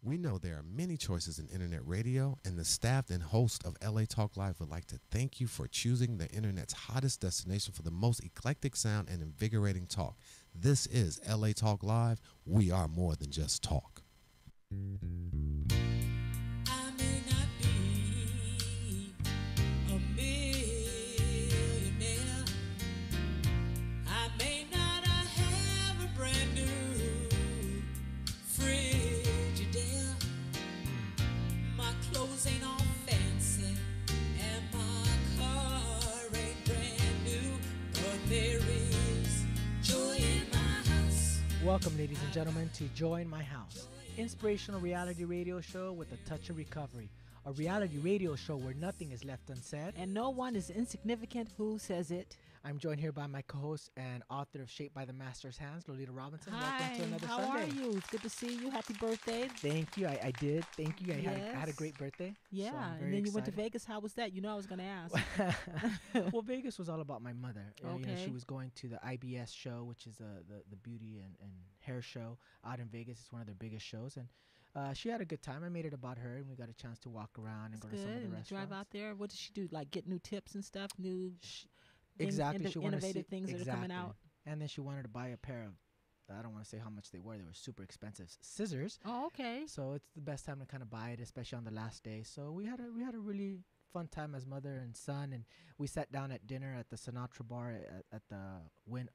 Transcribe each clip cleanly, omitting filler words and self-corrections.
We know there are many choices in internet radio, and the staff and host of LA Talk Live would like to thank you for choosing the internet's hottest destination for the most eclectic sound and invigorating talk. This is LA Talk Live. We are more than just talk. I may not be a millionaire. I may not have a brand new Frigidaire. My clothes ain't all fancy, and my car ain't brand new. But there is joy in my house. Welcome, ladies and gentlemen, to Joy in My House, inspirational reality radio show with a touch of recovery. A reality radio show where nothing is left unsaid. And no one is insignificant who says it. I'm joined here by my co-host and author of Shaped by the Master's Hands, Lolita Robinson. Hi, welcome to another how Sunday. are you? It's good to see you. Happy birthday. Thank you. I did. Thank you. I had a Yes. great birthday. Yeah, so I'm and very then you went to excited. Vegas. How was that? You know I was going to ask. Well, Vegas was all about my mother. You know, Okay. she was going to the IBS show, which is the beauty and hair show out in Vegas. It's one of their biggest shows, and she had a good time. I made it about her, and we got a chance to walk around and That's go to some of good. the And restaurants. drive out there. What did she do? Like get new tips and stuff? New Exactly. She wanted to innovative see, things that are coming out. And then she wanted to buy a pair of, I don't want to say how much they were. They were super expensive scissors. Oh, okay. So it's the best time to kind of buy it, especially on the last day. So we had a really fun time as mother and son, and we sat down at dinner at the Sinatra bar at the Win.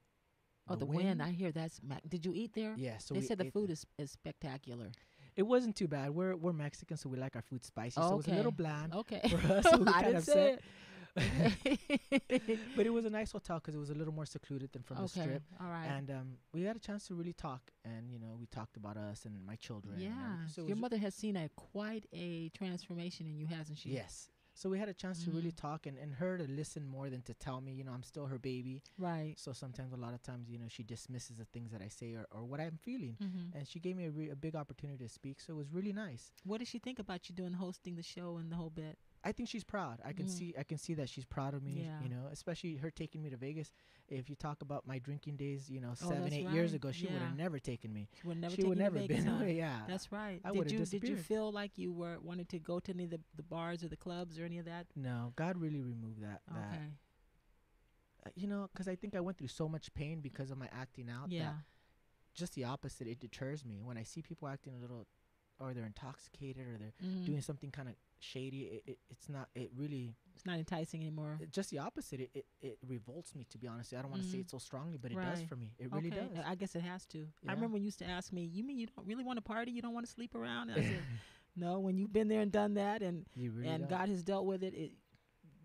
Oh, the Win. I hear that's. Did you eat there? Yeah. So they we said the ate food there. is spectacular. It wasn't too bad. We're Mexican, so we like our food spicy. So it was a little bland Okay. for us. So we I kind didn't of say upset. it. But it was a nice hotel because it was a little more secluded than from the Okay. strip. All right. And we had a chance to really talk, and we talked about us and my children. and Yeah. everything. So it Your was- mother has seen quite a transformation in you, hasn't she? Yes. So we had a chance to really Mhm. talk and her to listen more than to tell me. I'm still her baby. Right. So sometimes, a lot of times, she dismisses the things that I say or what I'm feeling. Mm-hmm. And she gave me a big opportunity to speak. So it was really nice. What does she think about you doing hosting the show and the whole bit? I think she's proud. I can see that she's proud of me. Yeah. Especially her taking me to Vegas. If you talk about my drinking days, 7, that's 8 years right. ago, she would Yeah. have never taken me. She would never. She would take you to never Vegas, been huh? away. Yeah. That's right. I Did would've you disappeared. feel like you were wanted to go to any of the bars or the clubs or any of that? No, God really removed that. Okay. Because I think I went through so much pain because of my acting out. Yeah. That just the opposite. It deters me when I see people acting a little, or they're intoxicated, or they're Mhm. doing something kind of shady. It's not. It really. It's not enticing anymore. Just the opposite. It revolts me, to be honest. I don't want to say Mhm. it so strongly, but it does Right. for me. It really Okay. does. I guess it has to. Yeah. I remember when you used to ask me, "You mean you don't really want to party? You don't want to sleep around?" And I said, "No. When you've been there and done that, and You really and don't. God has dealt with it,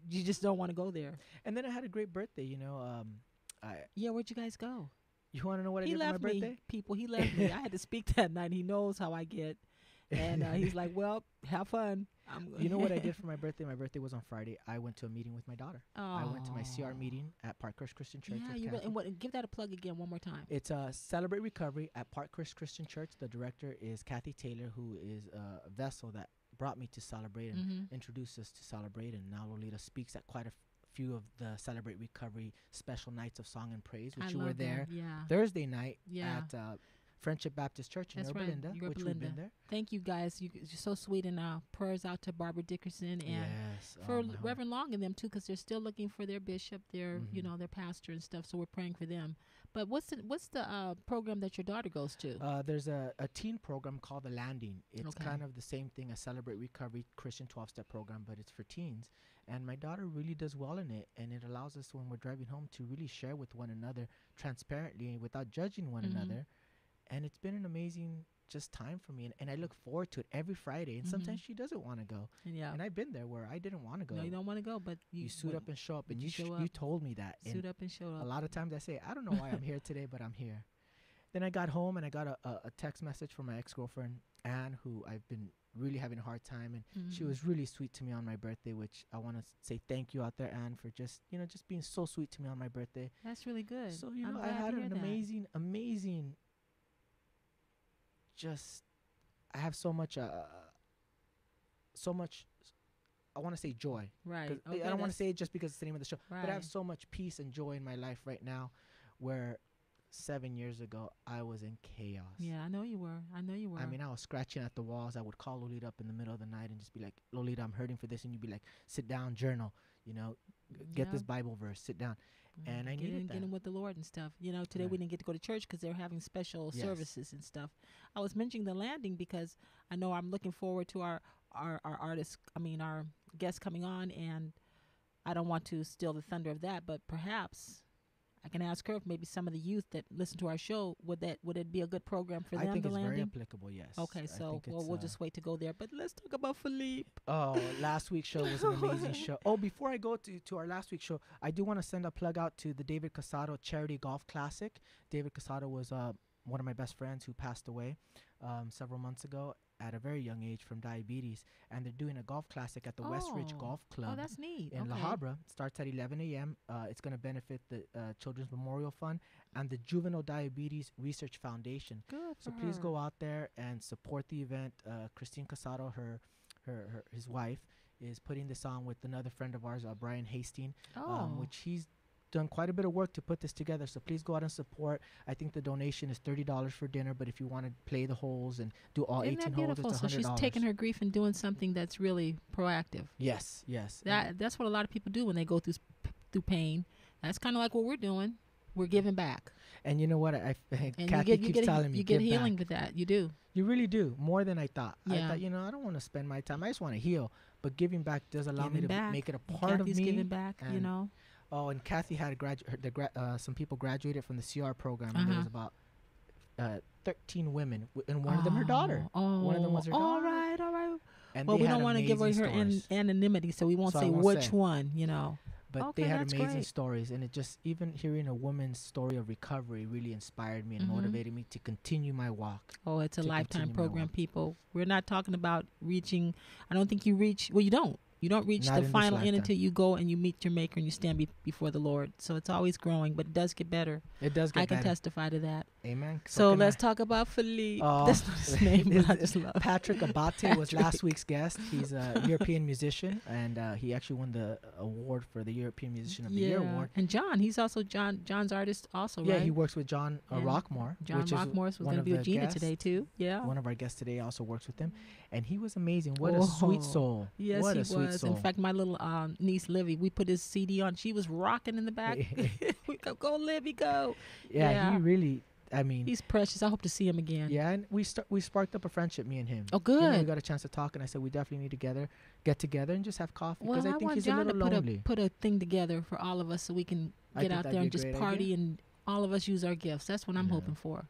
you just don't want to go there." And then I had a great birthday. Yeah. Where'd you guys go? You want to know what I He did for my left me. birthday? People. He left me. I had to speak that night. He knows how I get, and he's like, "Well, have fun." You know what I did for my birthday? My birthday was on Friday. I went to a meeting with my daughter. I went to my CR Aw. meeting at Parkhurst Christian Church. Yeah, with you Kathy. and what? Give that a plug again one more time. It's Celebrate Recovery at Parkhurst Christian Church. The director is Kathy Taylor, who is a vessel that brought me to Celebrate and Mm-hmm. introduced us to Celebrate. And now Lolita speaks at quite a few of the Celebrate Recovery special nights of song and praise, which I you were love that. there Yeah. Thursday night Yeah. at Friendship Baptist Church in That's Yorba right, Linda, Yorba which we've Linda. been there. Thank you guys. You're so sweet, and prayers out to Barbara Dickerson and Yes. for my heart. Reverend Long and them too, because they're still looking for their bishop, their Mhm. their pastor and stuff. So we're praying for them. But what's the program that your daughter goes to? There's a teen program called The Landing. It's Okay. kind of the same thing as Celebrate Recovery Christian 12-step program, but it's for teens. And my daughter really does well in it, and it allows us, when we're driving home, to really share with one another transparently without judging one Mhm. another. And it's been an amazing just time for me, and I look forward to it every Friday. And sometimes Mhm. she doesn't want to go, And yeah, and I've been there where I didn't want to go. no, you don't want to go, but You suit up and show up, and you you show you up. told me that. suit And up and show a up. lot of times I say, I don't know why I'm here today, but I'm here. Then I got home and I got a text message from my ex-girlfriend, Anne, who I've been really having a hard time. And she Mhm. was really sweet to me on my birthday, which I want to say thank you out there, Anne, for just being so sweet to me on my birthday. That's really good. So, I'm I glad to had hear an that. amazing, I have so much, I want to say joy. 'Cause Right. I don't want to say it just because it's the name of the show, but I have Right. so much peace and joy in my life right now where 7 years ago, I was in chaos. Yeah, I know you were. I know you were. I mean, I was scratching at the walls. I would call Lolita up in the middle of the night and just be like, Lolita, I'm hurting for this. And you'd be like, sit down, journal, get this Bible verse, sit down. And I needed that. Get in with the Lord and stuff. Today we didn't get to go to church because they're having special services and stuff. I was mentioning the landing because I know I'm looking forward to our artists, our guests coming on, and I don't want to steal the thunder of that, but perhaps I can ask her if maybe some of the youth that listen to our show, would it be a good program for them? I think it's landing? very applicable, yes. Okay, so we'll just wait to go there. But let's talk about Philippe. Oh, last week's show was an amazing show. Oh, before I go to our last week's show, I do want to send a plug out to the David Casado Charity Golf Classic. David Casado was one of my best friends who passed away several months ago at a very young age from diabetes, and they're doing a golf classic at the Westridge Golf Club. Oh, that's neat. In La Habra. Starts at 11 a.m. It's going to benefit the Children's Memorial Fund and the Juvenile Diabetes Research Foundation. Good. So please go out there and support the event. Christine Casado, his wife, is putting this on with another friend of ours, Brian Hastings, which he's done quite a bit of work to put this together. So please go out and support. I think the donation is $30 for dinner, but if you want to play the holes and do all 18 holes, it's $100. So she's taking her grief and doing something that's really proactive. Yes. That's what a lot of people do when they go through pain. That's kind of like what we're doing. We're giving back. And you know what? Kathy keeps telling me, you get healing with that. You do. You really do. More than I thought. Yeah. I thought, I don't want to spend my time. I just want to heal. But giving back does allow me to make it a part of me. Kathy's giving back, Oh, and Kathy had some people graduated from the CR program, and there was about 13 women, and one of them her daughter. One of them was her daughter. All right. And well, we don't want to give away her anonymity, so we won't say which one, But they had amazing stories, and it just, even hearing a woman's story of recovery really inspired me and motivated me to continue my walk. Oh, it's a lifetime program, people. We're not talking about reaching. I don't think you reach. Well, you don't. You don't reach the final end until you go and you meet your maker and you stand before the Lord. So it's always growing, but it does get better. It does get better. I can testify to that. Amen. So let's talk about Philippe. That's not his name, but I just love it. Patrick Abate was last week's guest. He's a European musician, and he actually won the award for the European Musician of the Year award. And John, he's also John's artist also, right? Yeah, he works with John Rockmore. John Rockmore was going to be with Gina today, too. Yeah. One of our guests today also works with him, and he was amazing. What a sweet soul. Yes, what he a sweet was. soul. In fact, my little niece, Livy, we put his CD on. She was rocking in the back. We go, Livy, go. Yeah, he really... he's precious. I hope to see him again. Yeah, and we sparked up a friendship, me and him. Oh, good. We got a chance to talk, and I said we definitely need to get together and just have coffee, because I think he's John a little lonely. Put a thing together for all of us so we can get out there and just party and all of us use our gifts. That's what I'm hoping for.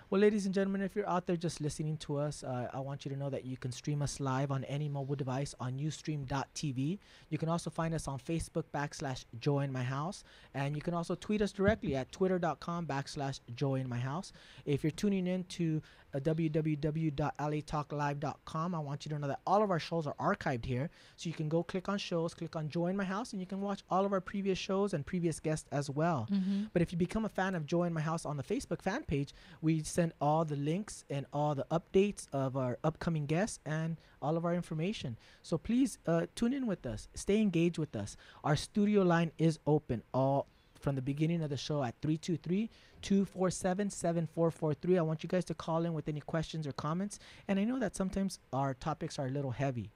Well, ladies and gentlemen, if you're out there just listening to us, I want you to know that you can stream us live on any mobile device on Ustream.tv. You can also find us on Facebook /JoyInMyHouse. And you can also tweet us directly at twitter.com/JoyInMyHouse. If you're tuning in to www.latalklive.com, I want you to know that all of our shows are archived here. So you can go click on shows, click on Joy in My House, and you can watch all of our previous shows and previous guests as well. But if you become a fan of Joy in My House on the Facebook fan page, we send all the links and all the updates of our upcoming guests and all of our information. So please tune in with us. Stay engaged with us. Our studio line is open all from the beginning of the show at 323-247-7443. I want you guys to call in with any questions or comments. And I know that sometimes our topics are a little heavy,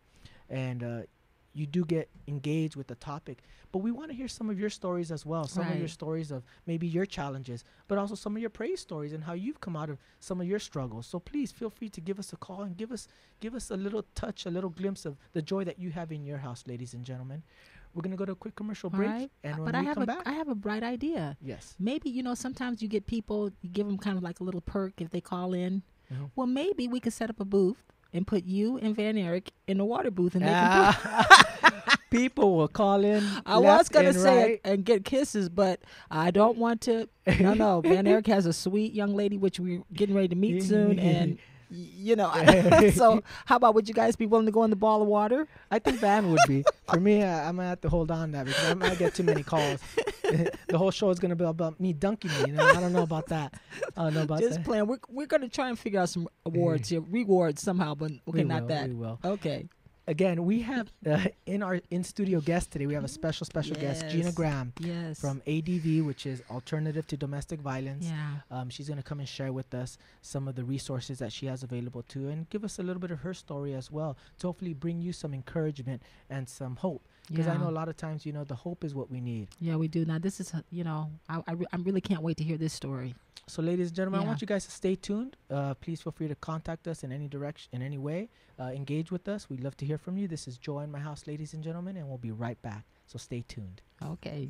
and you do get engaged with the topic, but we want to hear some of your stories as well. Some of your stories of maybe your challenges, but also some of your praise stories and how you've come out of some of your struggles. So please feel free to give us a call and give us a little touch, a little glimpse of the joy that you have in your house, ladies and gentlemen. We're going to go to a quick commercial break, and when we come back... I have a bright idea. Yes. Maybe, sometimes you get people, you give them kind of like a little perk if they call in. Well, maybe we could set up a booth and put you and Van Eric in the water booth, and they can people will call in. I was going to say it and get kisses, but I don't want to. No. Van Eric has a sweet young lady, which we're getting ready to meet soon, and... so how about, would you guys be willing to go in the ball of water? I think Van would be. For me, I'm gonna have to hold on to that, because I might get too many calls. The whole show is gonna be about me dunking me. I don't know about that. I don't know about just that. playing. We're gonna try and figure out some awards here, rewards somehow, but okay, not that. We will. Okay. again, we have in our in-studio guest today, we have a special guest, Gina Graham from ADV, which is Alternative to Domestic Violence. Yeah. She's going to come and share with us some of the resources that she has available too, and give us a little bit of her story as well, to hopefully bring you some encouragement and some hope. Because I know a lot of times, the hope is what we need. Yeah, we do. Now, this is, I really can't wait to hear this story. So, ladies and gentlemen, I want you guys to stay tuned. Please feel free to contact us in any direction, in any way. Engage with us. We'd love to hear from you. This is Joy in My House, ladies and gentlemen, and we'll be right back. So stay tuned. Okay.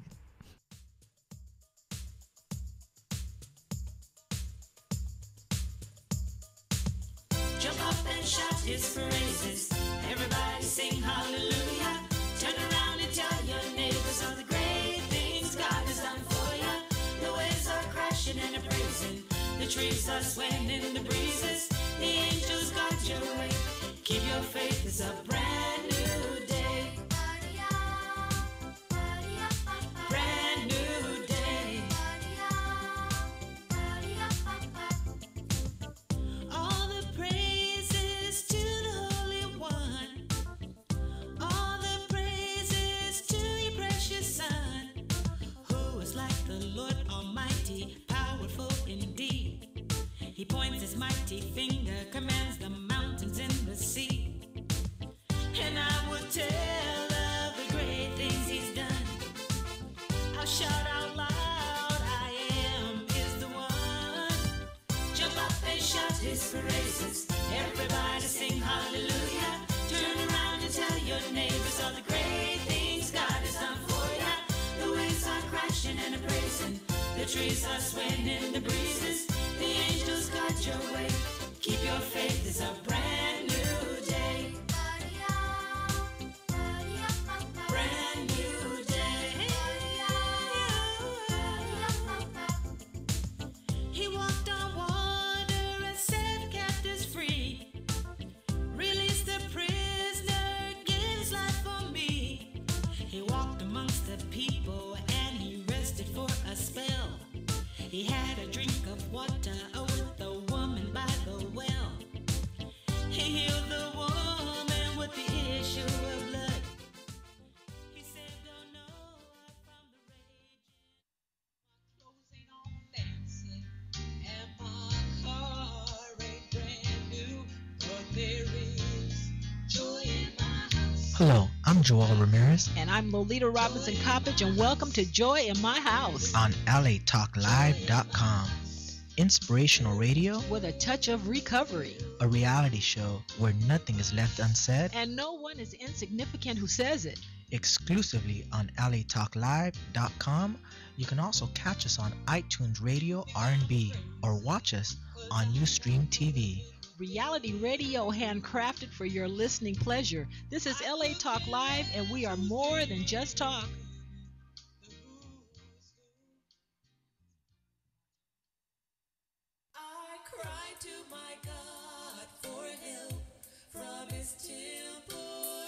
Jump up and shout his praises. Everybody sing hallelujah. Turn around and tell your neighbors all the great things God has done for you. The waves are crashing and a praising. The trees are swaying in the breezes. The angels guard your way. Keep your faith, it's a brand new day. Brand new day. All the praises to the Holy One. All the praises to your precious Son, who is like the Lord Almighty, powerful indeed. He points his mighty finger, commands the mountains and the sea. And I will tell of the great things he's done. I'll shout out loud, I am is the one. Jump up and shout his praises. Everybody sing hallelujah. Turn around and tell your neighbors all the great things God has done for you. The waves are crashing and a praising. The trees are swaying in the breezes. The angels guard your way. Keep your faith, it's a brand new day. Brand new day. He walked on water and set captives free. Released the prisoner, gave his life for me. He walked amongst the people and he rested for a spell. He had a drink of water with the woman by the well. He healed the woman with the issue of blood. He saved a Noah from the raging. My clothes ain't all fancy and my car ain't brand new, but there is joy in my house. Hello, I'm Joel Ramirez And I'm Lolita Robinson Coppage, and welcome to Joy in My House. on LATalkLive.com. Inspirational radio, With a touch of recovery. a reality show where nothing is left unsaid, And no one is insignificant who says it. exclusively on LATalkLive.com. You can also catch us on iTunes Radio R&B or watch us on Ustream TV. Reality radio handcrafted for your listening pleasure. This is LA Talk Live, and we are more than just talk. I cry to my God for help from his temple.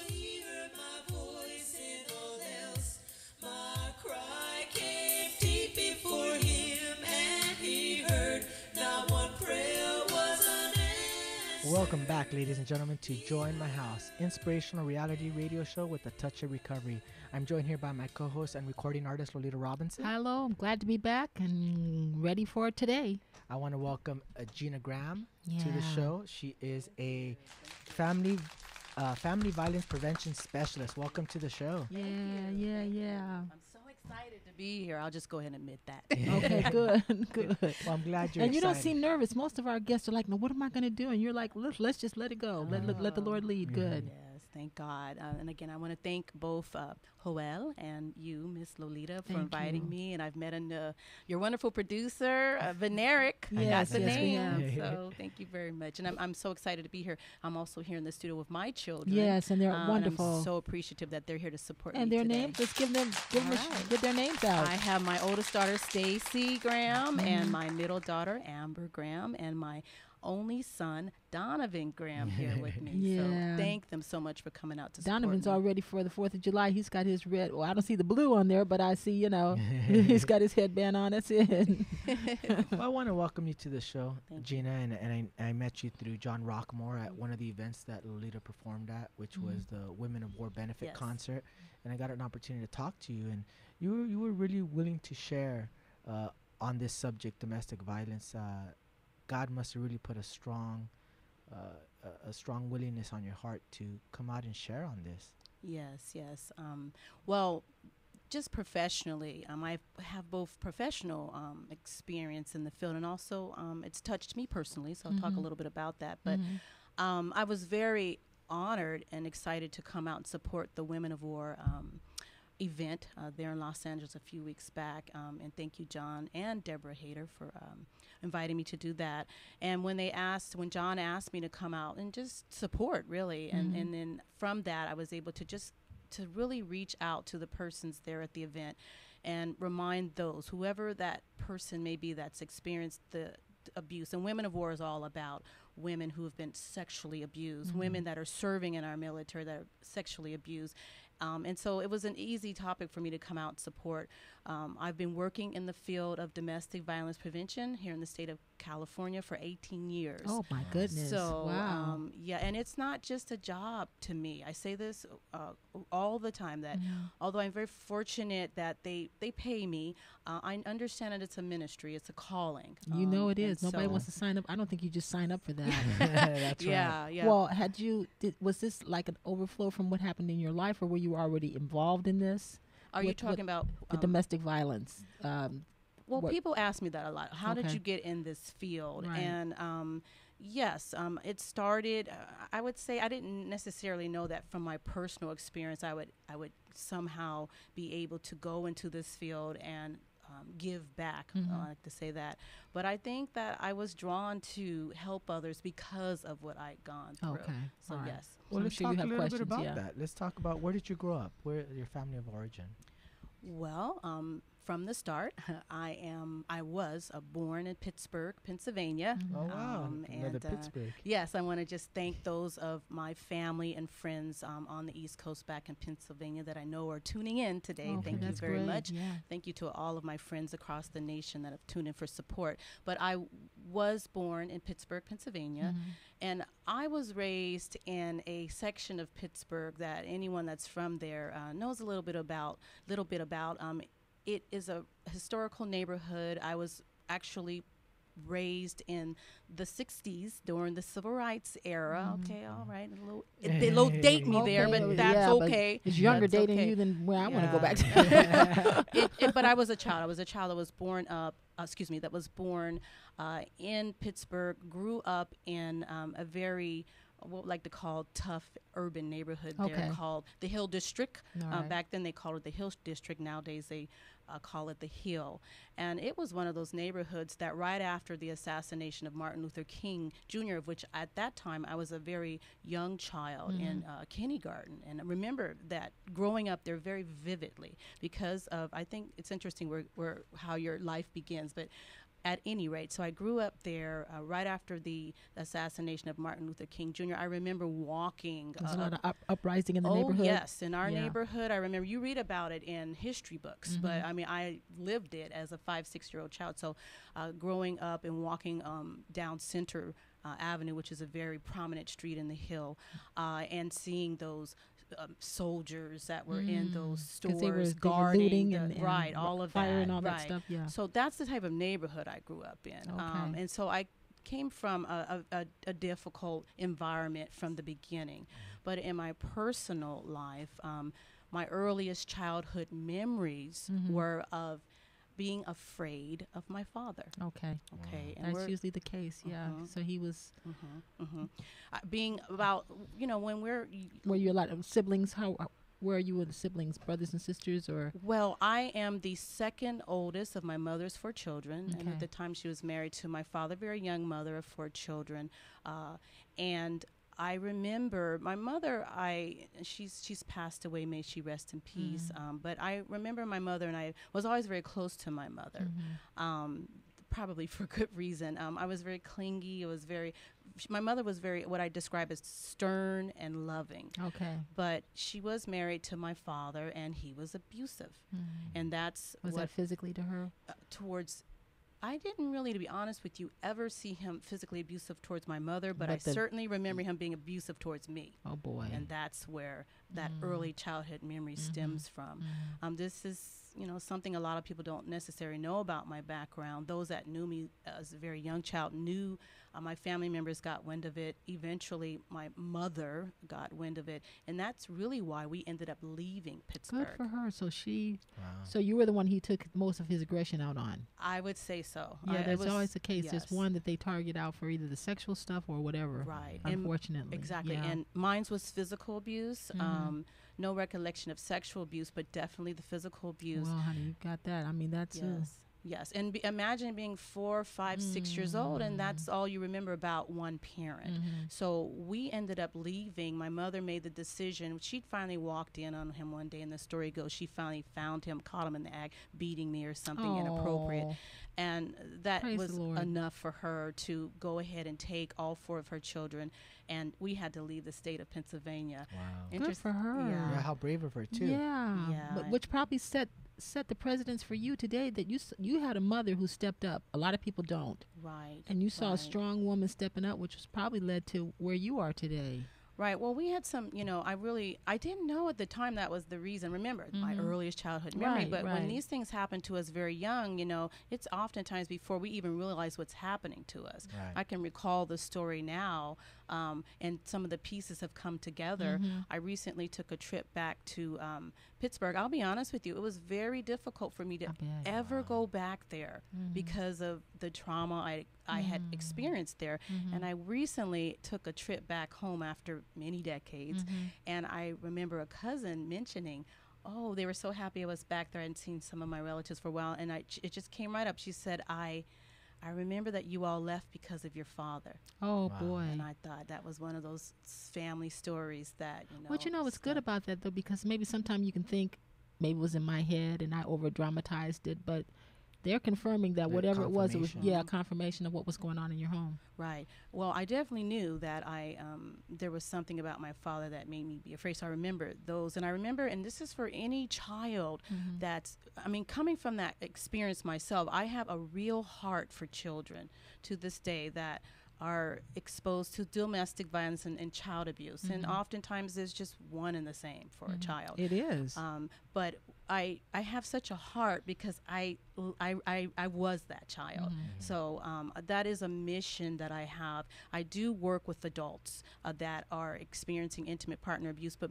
He heard my voice and all else. My cry came deep before him, and he heard. Not one prayer was unanswered. Welcome back, ladies and gentlemen, to Joy in My House, inspirational reality radio show with a touch of recovery. I'm joined here by my co-host and recording artist, Lolita Robinson. Hello, I'm glad to be back and ready for today. I want to welcome Gina Graham to the Yeah. show. She is a family violence prevention specialist. Welcome to the show. Yeah. I'm so excited to be here. I'll just go ahead and admit that. Okay, good. Well, I'm glad you're And you don't excited. seem nervous. Most of our guests are like, "No, what am I going to do?" And you're like, "Let's just let it go. Let the Lord lead." Good. Yes, thank God. And again, I want to thank both Joel and you, Miss Lolita, for Thank inviting you. me. And I've met your wonderful producer, Veneric. I got Yes, the yes, we name. have. So thank you very much. And I'm so excited to be here. I'm also here in the studio with my children. Yes, and they're And wonderful. I'm so appreciative that they're here to support And me their today. names, let's give them All right. get their names out. I have my oldest daughter, Stacy Graham, Mm-hmm. and my middle daughter, Amber Graham, and my only son, Donovan Graham, here with me. Yeah. So thank them so much for coming out to Donovan's support all me. ready for the 4th of July. He's got his red. Well, I don't see the blue on there, but I see, he's got his headband on. That's it. Well, I want to welcome you to the show, Thank Gina, and I met you through John Rockmore at one of the events that Lolita performed at, which was the Women of War benefit Yes. concert, and I got an opportunity to talk to you, and you were really willing to share on this subject, domestic violence. God must have really put a strong willingness on your heart to come out and share on this. Yes, yes. Well, just professionally, I have both professional experience in the field, and also it's touched me personally, so I'll talk a little bit about that. But I was very honored and excited to come out and support the Women of War event there in Los Angeles a few weeks back. And thank you, John and Deborah Hayter, for inviting me to do that. And when John asked me to come out and just support, really, and then from that, I was able to really reach out to the persons there at the event and remind those, whoever that person may be that's experienced the abuse. And Women of War is all about women who have been sexually abused, women that are serving in our military that are sexually abused. And so it was an easy topic for me to come out and support. I've been working in the field of domestic violence prevention here in the state of California for 18 years. Oh, my goodness. So, wow. yeah, and it's not just a job to me. I say this all the time, that although I'm very fortunate that they pay me, I understand that it's a ministry, it's a calling. It is. Nobody wants to sign up. I don't think you just sign up for that. That's yeah, right. yeah. Well, was this like an overflow from what happened in your life, or were you already involved in this? Are you talking about the domestic violence? Well, people ask me that a lot. How did Okay. you get in this field? Right. And yes, it started. I would say I didn't necessarily know that from my personal experience. I would somehow be able to go into this field and give back. I like to say that. But I think that I was drawn to help others because of what I'd gone through. Okay. So All right. yes. Well, I'm let's sure talk you a have little bit questions, about yeah. that. Let's talk about, where did you grow up? Where your family of origin? Well, from the start, I was born in Pittsburgh, Pennsylvania. Oh wow, another and, Pittsburgh. Yes, I want to just thank those of my family and friends on the East Coast back in Pennsylvania that I know are tuning in today. Okay, Thank you that's very great. much. Yeah. Thank you to all of my friends across the nation that have tuned in for support. But I was born in Pittsburgh, Pennsylvania, and I was raised in a section of Pittsburgh that anyone that's from there knows a little bit about. It is a historical neighborhood. I was actually raised in the 60s during the civil rights era. Okay, all right. A little date me there, Okay, but that's yeah, but okay. it's younger That's dating okay. you than where I want to go Yeah. back to. But I was a child. I was a child that was born that was born in Pittsburgh, grew up in a very, what we like to call tough urban neighborhood there Okay. called the Hill District. All right. Back then they called it the Hill District. Nowadays they call it the Hill. And it was one of those neighborhoods that right after the assassination of Martin Luther King Jr., of which at that time I was a very young child in kindergarten. And I remember that growing up there very vividly because of, I think it's interesting where how your life begins, but at any rate, so I grew up there right after the assassination of Martin Luther King Jr. I remember walking. There's a lot of uprising in the Oh, neighborhood. yes. In our Yeah. neighborhood, I remember you read about it in history books, but I mean, I lived it as a 5-6-year-old child. So growing up and walking down Center Avenue, which is a very prominent street in the Hill, and seeing those soldiers that were in those 'Cause stores they were guarding looting the- and right, all of fire that, and all that right. stuff. Yeah. So that's the type of neighborhood I grew up in. Okay. And so I came from a difficult environment from the beginning. But in my personal life, my earliest childhood memories were of being afraid of my father. Okay. Okay. And That's we're usually the case. Yeah. So he was. being about, when we're Were you a lot of siblings? Where are you with the siblings, brothers and sisters, or? Well, I am the second oldest of my mother's 4 children. And Okay. at the time she was married to my father, very young mother of 4 children. And I remember my mother, she's passed away, may she rest in peace. But I remember my mother, and I was always very close to my mother. probably for good reason. I was very clingy. My mother was very, what I describe as stern and loving. Okay. But she was married to my father, and he was abusive. And that's Was that physically to her? Towards, I didn't really, to be honest with you, ever see him physically abusive towards my mother, but I certainly remember him being abusive towards me. Oh, boy. And that's where that early childhood memory stems from. This is, something a lot of people don't necessarily know about my background. Those that knew me as a very young child knew my family members got wind of it. Eventually, my mother got wind of it. And that's really why we ended up leaving Pittsburgh. Good for her. So so you were the one he took most of his aggression out on. I would say so. Yeah, that's always the case. Yes. There's one that they target out for either the sexual stuff or whatever. Right. Unfortunately. Exactly. Yeah. And mine was physical abuse. No recollection of sexual abuse, but definitely the physical abuse. Well, honey, you got that. I mean, that's... Yes, and imagine being 4, 5, 6 years old, and that's all you remember about one parent. So we ended up leaving. My mother made the decision. She finally walked in on him one day, and the story goes she finally found him, caught him in the act, beating me or something inappropriate. And that was enough for her to go ahead and take all 4 of her children, and we had to leave the state of Pennsylvania. Wow. Good for her. Yeah, how brave of her, too. Yeah. But which probably set the precedence for you today, that you had a mother who stepped up. A lot of people don't. Right. And you saw a strong woman stepping up, which was probably led to where you are today. Right. Well, we had some, I didn't know at the time that was the reason. Remember, my earliest childhood memory. But when these things happen to us very young, it's oftentimes before we even realize what's happening to us. Right. I can recall the story now, and some of the pieces have come together. I recently took a trip back to Pittsburgh. I'll be honest with you, it was very difficult for me to ever go back there because of the trauma I had experienced there. And I recently took a trip back home after many decades, and I remember a cousin mentioning, oh, they were so happy I was back there. I hadn't seen some of my relatives for a while, and it just came right up. She said, I remember that you all left because of your father. Oh, boy. And I thought that was one of those family stories that, But what's good about that, though, because maybe sometimes you can think maybe it was in my head and I over-dramatized it, but they're confirming that whatever it was, a confirmation of what was going on in your home. Right. Well, I definitely knew that there was something about my father that made me be afraid. So I remember those. And I remember, and this is for any child coming from that experience myself, I have a real heart for children to this day that are exposed to domestic violence and child abuse. And oftentimes there's just one and the same for a child. It is. But I have such a heart because I was that child. So that is a mission that I have. I do work with adults that are experiencing intimate partner abuse, but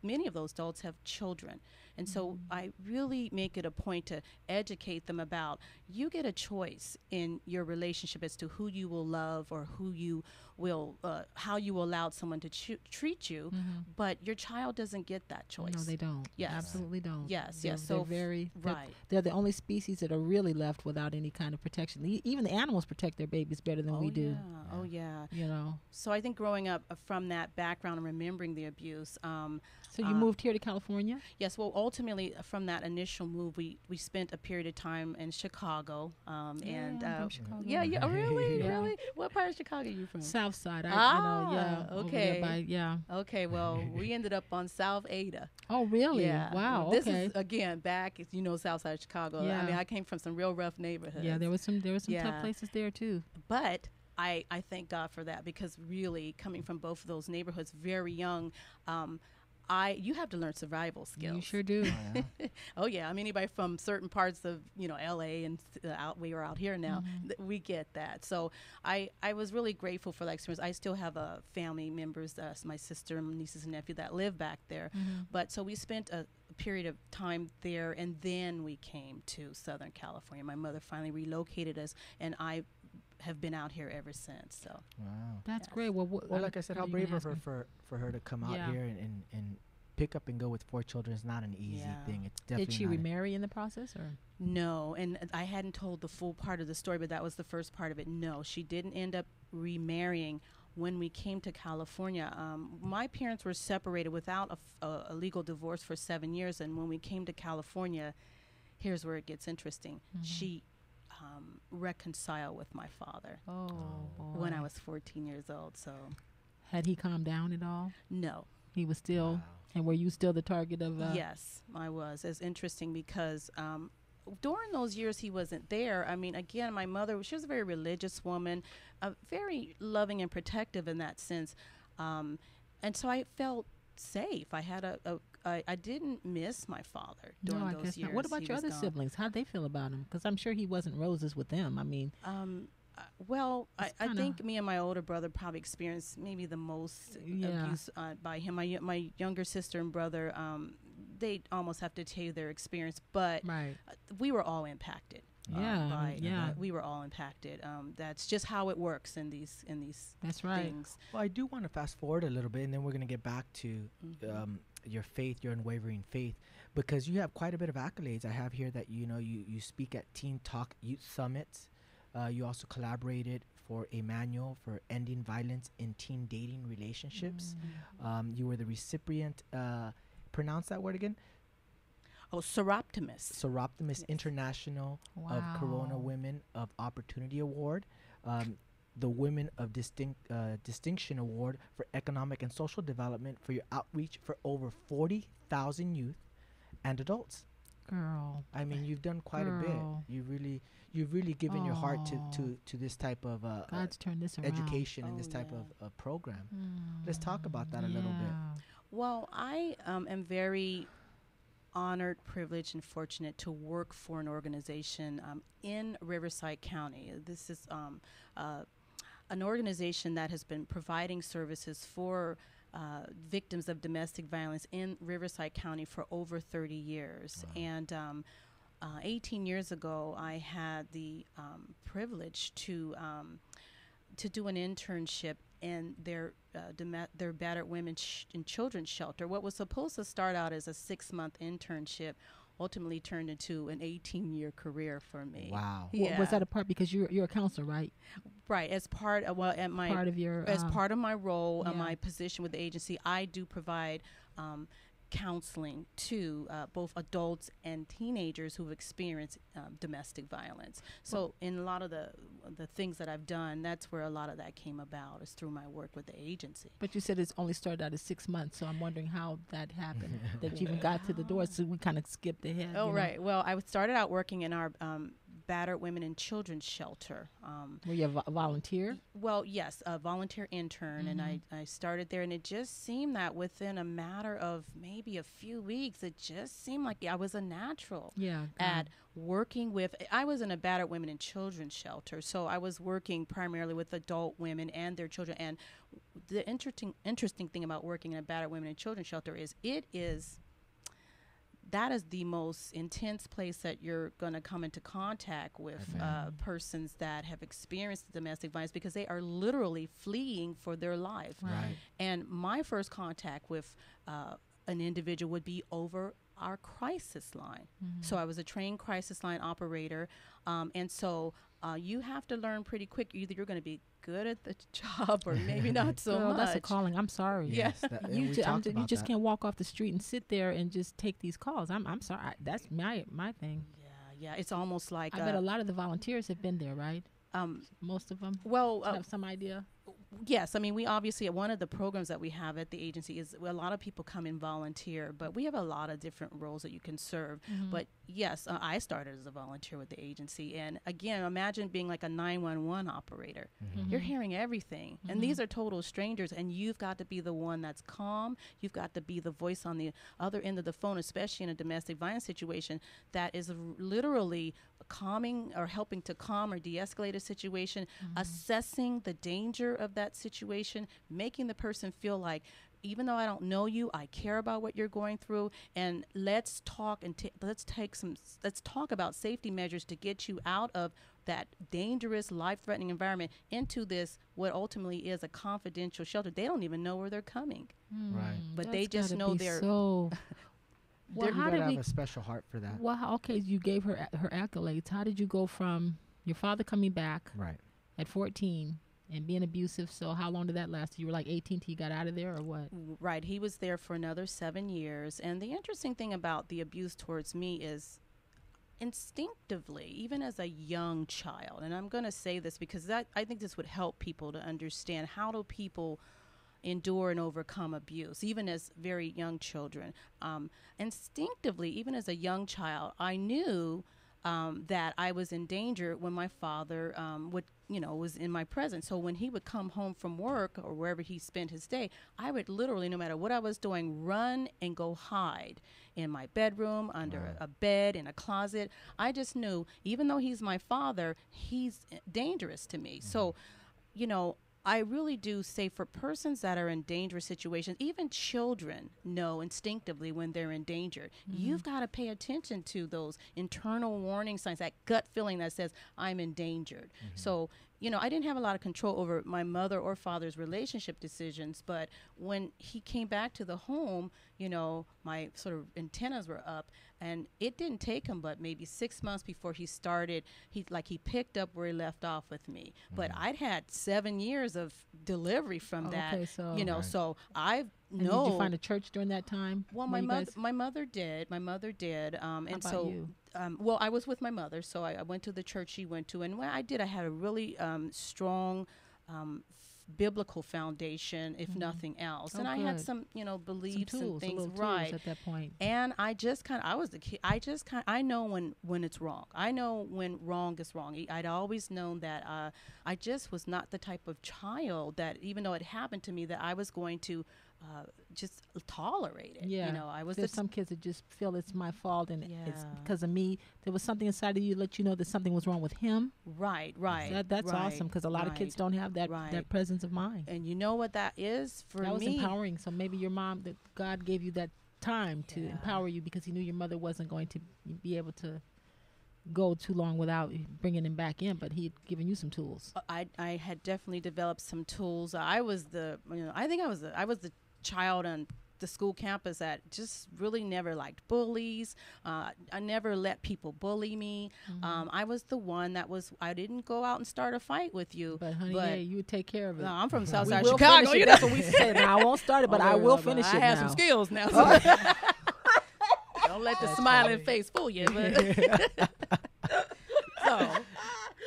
many of those adults have children. And so I really make it a point to educate them about, you get a choice in your relationship as to who you will love or who you will, how you will allow someone to treat you, but your child doesn't get that choice. No, they don't. Yes. Absolutely don't. Yes, they're, yes. So they're the only species that are really left without any kind of protection. Even the animals protect their babies better than we do. Oh, yeah. So I think growing up from that background and remembering the abuse. So you moved here to California? Yes. Well, ultimately, from that initial move, we spent a period of time in Chicago. I'm from Chicago. Yeah. Really? Yeah. Really? What part of Chicago are you from? South Side. Okay. Okay. Well, we ended up on South Ada. Oh, really? Yeah. Wow. This is again back, South Side of Chicago. Yeah. I mean, I came from some real rough neighborhoods. Yeah, there was some tough places there too. But I thank God for that, because really coming from both of those neighborhoods very young, you have to learn survival skills. You sure do. Oh yeah. I mean, anybody from certain parts of LA and we are out here now, we get that. So I was really grateful for that experience. I still have family members, my sister, nieces and nephew that live back there. But so we spent a period of time there, and then we came to Southern California. My mother finally relocated us, and I have been out here ever since. So that's great. Well, like I said, how brave of her for her to come out here and pick up and go with 4 children is not an easy thing. It's definitely. Did she remarry in the process, or? No, and I hadn't told the full part of the story, but that was the first part of it. No, she didn't end up remarrying. When we came to California, my parents were separated without a legal divorce for 7 years, and when we came to California, here's where it gets interesting. She reconcile with my father Oh, when boy. I was 14 years old. So Had he calmed down at all? no. He was still, Wow. and were you still the target of? Yes, I was. It's interesting because during those years he wasn't there. I mean, again, my mother, she was a very religious woman, very loving and protective in that sense. And so I felt safe. I had I didn't miss my father during No, I those guess years. not. What about he your was other gone. siblings? How'd they feel about him? Because I'm sure he wasn't roses with them. I mean, Well, It's I kinda- think me and my older brother probably experienced maybe the most Yeah. abuse by him. My younger sister and brother, they almost have to tell you their experience, but right? we were all impacted. Yeah, By, yeah. we were all impacted. That's just how it works in these That's right. things. Well, I do want to fast forward a little bit, and then we're going to get back to your faith, your unwavering faith, because you have quite a bit of accolades. I have here that you speak at Teen Talk Youth Summits. You also collaborated for a manual for ending violence in teen dating relationships. You were the recipient. Pronounce that word again. Oh, Seroptimus. Seroptimus Yes. International of Corona Wow. Women of Opportunity Award, the Women of Distinction Award for Economic and Social Development for your outreach for over 40,000 youth and adults. Girl. I mean, you've done quite a bit. Girl. You've really given your heart to this type of God's turned this around. education and Oh, this type yeah. of program. Let's talk about that a little bit. Yeah. Well, I am very honored, privileged, and fortunate to work for an organization in Riverside County. This is an organization that has been providing services for victims of domestic violence in Riverside County for over 30 years. Wow. And 18 years ago, I had the privilege to do an internship in their battered women and children's shelter. What was supposed to start out as a 6-month internship ultimately turned into an 18-year career for me. Wow. Yeah. Was that a part because you're a counselor, right? Right, as part of at my Part of your as part of my role and yeah. my position with the agency, I do provide counseling to both adults and teenagers who've experienced domestic violence. So in a lot of the things that I've done, that's where a lot of that came about, is through my work with the agency. But you said it's only started out as 6 months, so I'm wondering how that happened. That you even got to the door, so we kind of skipped ahead. Oh, you know? right. Well, I started out working in our battered women and children's shelter. Were you a volunteer? Well, yes, a volunteer intern, and I started there, and it just seemed that within a matter of maybe a few weeks, it just seemed like I was a natural Yeah. at working with. I was in a battered women and children's shelter, so I was working primarily with adult women and their children. And the interesting thing about working in a battered women and children's shelter is that is the most intense place that you're going to come into contact with persons that have experienced domestic violence, because they are literally fleeing for their life. Right. And my first contact with an individual would be over our crisis line. So I was a trained crisis line operator. And so you have to learn pretty quick. Either you're going to be good at the job or maybe not so Girl, much. that's a calling. I'm sorry. Yes, that- and You, we ju- talked you about just that. can't walk off the street and sit there and just take these calls. I'm sorry. That's my thing. Yeah. It's almost like I bet a lot of the volunteers have been there, right? Most of them well, have some idea. yes. I mean, we obviously, one of the programs that we have at the agency is a lot of people come and volunteer, but we have a lot of different roles that you can serve. But yes, I started as a volunteer with the agency. And again, imagine being like a 911 operator. You're hearing everything. And these are total strangers. And you've got to be the one that's calm. You've got to be the voice on the other end of the phone, especially in a domestic violence situation that is literally calming or helping to calm or de-escalate a situation, assessing the danger of that situation, making the person feel like, even though I don't know you, I care about what you're going through, and let's talk and let's talk about safety measures to get you out of that dangerous, life-threatening environment into this what ultimately is a confidential shelter. They don't even know where they're coming, Right. but they That's just gotta know be they're. so. Well, Well, you how gotta did have we? a special heart for that. Well, okay, you gave her her accolades. How did you go from your father coming back Right. at 14 and being abusive? So how long did that last? You were like 18 till you got out of there, or what? Right. He was there for another 7 years. And the interesting thing about the abuse towards me is instinctively, even as a young child, and I'm going to say this because I think this would help people to understand how do people endure and overcome abuse, even as very young children. Instinctively, even as a young child, I knew that I was in danger when my father was in my presence. So when he would come home from work or wherever he spent his day, I would literally, no matter what I was doing, run and go hide in my bedroom, under a bed, in a closet. I just knew, even though he's my father, he's dangerous to me. So, I really do say for persons that are in dangerous situations, even children know instinctively when they're in danger. You've got to pay attention to those internal warning signs, that gut feeling that says, I'm endangered. So, I didn't have a lot of control over my mother or father's relationship decisions, but when he came back to the home, my sort of antennas were up, and it didn't take him but maybe 6 months before he started, he picked up where he left off with me. But I'd had 7 years of delivery from that, so I know. Did you find a church during that time? Well, my mother did. And so you? Well, I was with my mother, so I went to the church she went to, and when I did, I had a really strong biblical foundation, if nothing else. And I had some, beliefs and things, right? At that point. And I just I was the kid. I know when it's wrong. I know when wrong is wrong. I'd always known that I just was not the type of child that, even though it happened to me, that I was going to just tolerate it. Yeah, I was. There's some kids that just feel it's my fault and it's because of me. There was something inside of you to let you know that something was wrong with him. Right. That's awesome, because a lot of kids don't have that presence of mind. And you know what that is for me? That was empowering. So maybe your mom, that God gave you that time to empower you, because he knew your mother wasn't going to be able to go too long without bringing him back in, but he'd given you some tools. I had definitely developed some tools. I was the child on the school campus that just really never liked bullies. I never let people bully me. I was the one I didn't go out and start a fight with you. But honey, you would take care of it. No, I'm from Southside we Chicago. That's what we said. Now, I won't start it, but I will finish it. I have some skills now. So don't let the smiling face fool you.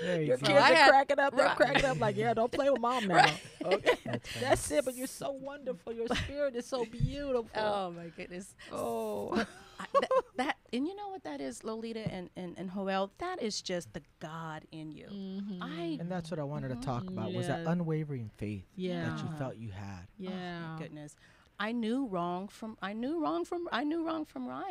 Your kids are cracking up. They're cracking up like, don't play with mom now. Okay. That's it. But you're so wonderful. Your spirit is so beautiful. Oh my goodness. Oh. that and you know what that is, Lolita and Joel? That is just the God in you. And that's what I wanted to talk about, was that unwavering faith that you felt you had. Yeah. Oh, my goodness. I knew wrong from right.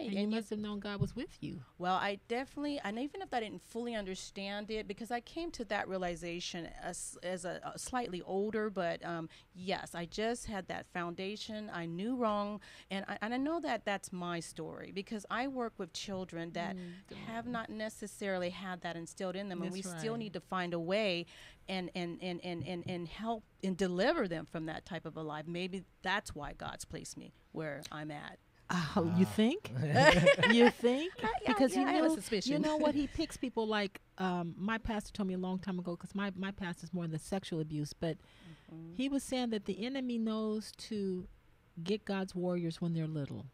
And you must have known God was with you. Well, I definitely, and even if I didn't fully understand it, because I came to that realization as a slightly older, but yes, I just had that foundation. I knew wrong, and I know that that's my story, because I work with children that have not necessarily had that instilled in them, and we still need to find a way and help and deliver them from that type of a life. Maybe that's why God's placed me where I'm at. You think? You think? Because I have a suspicion. You know what? He picks people like my pastor told me a long time ago, because my pastor's more in the sexual abuse, but he was saying that the enemy knows to get God's warriors when they're little.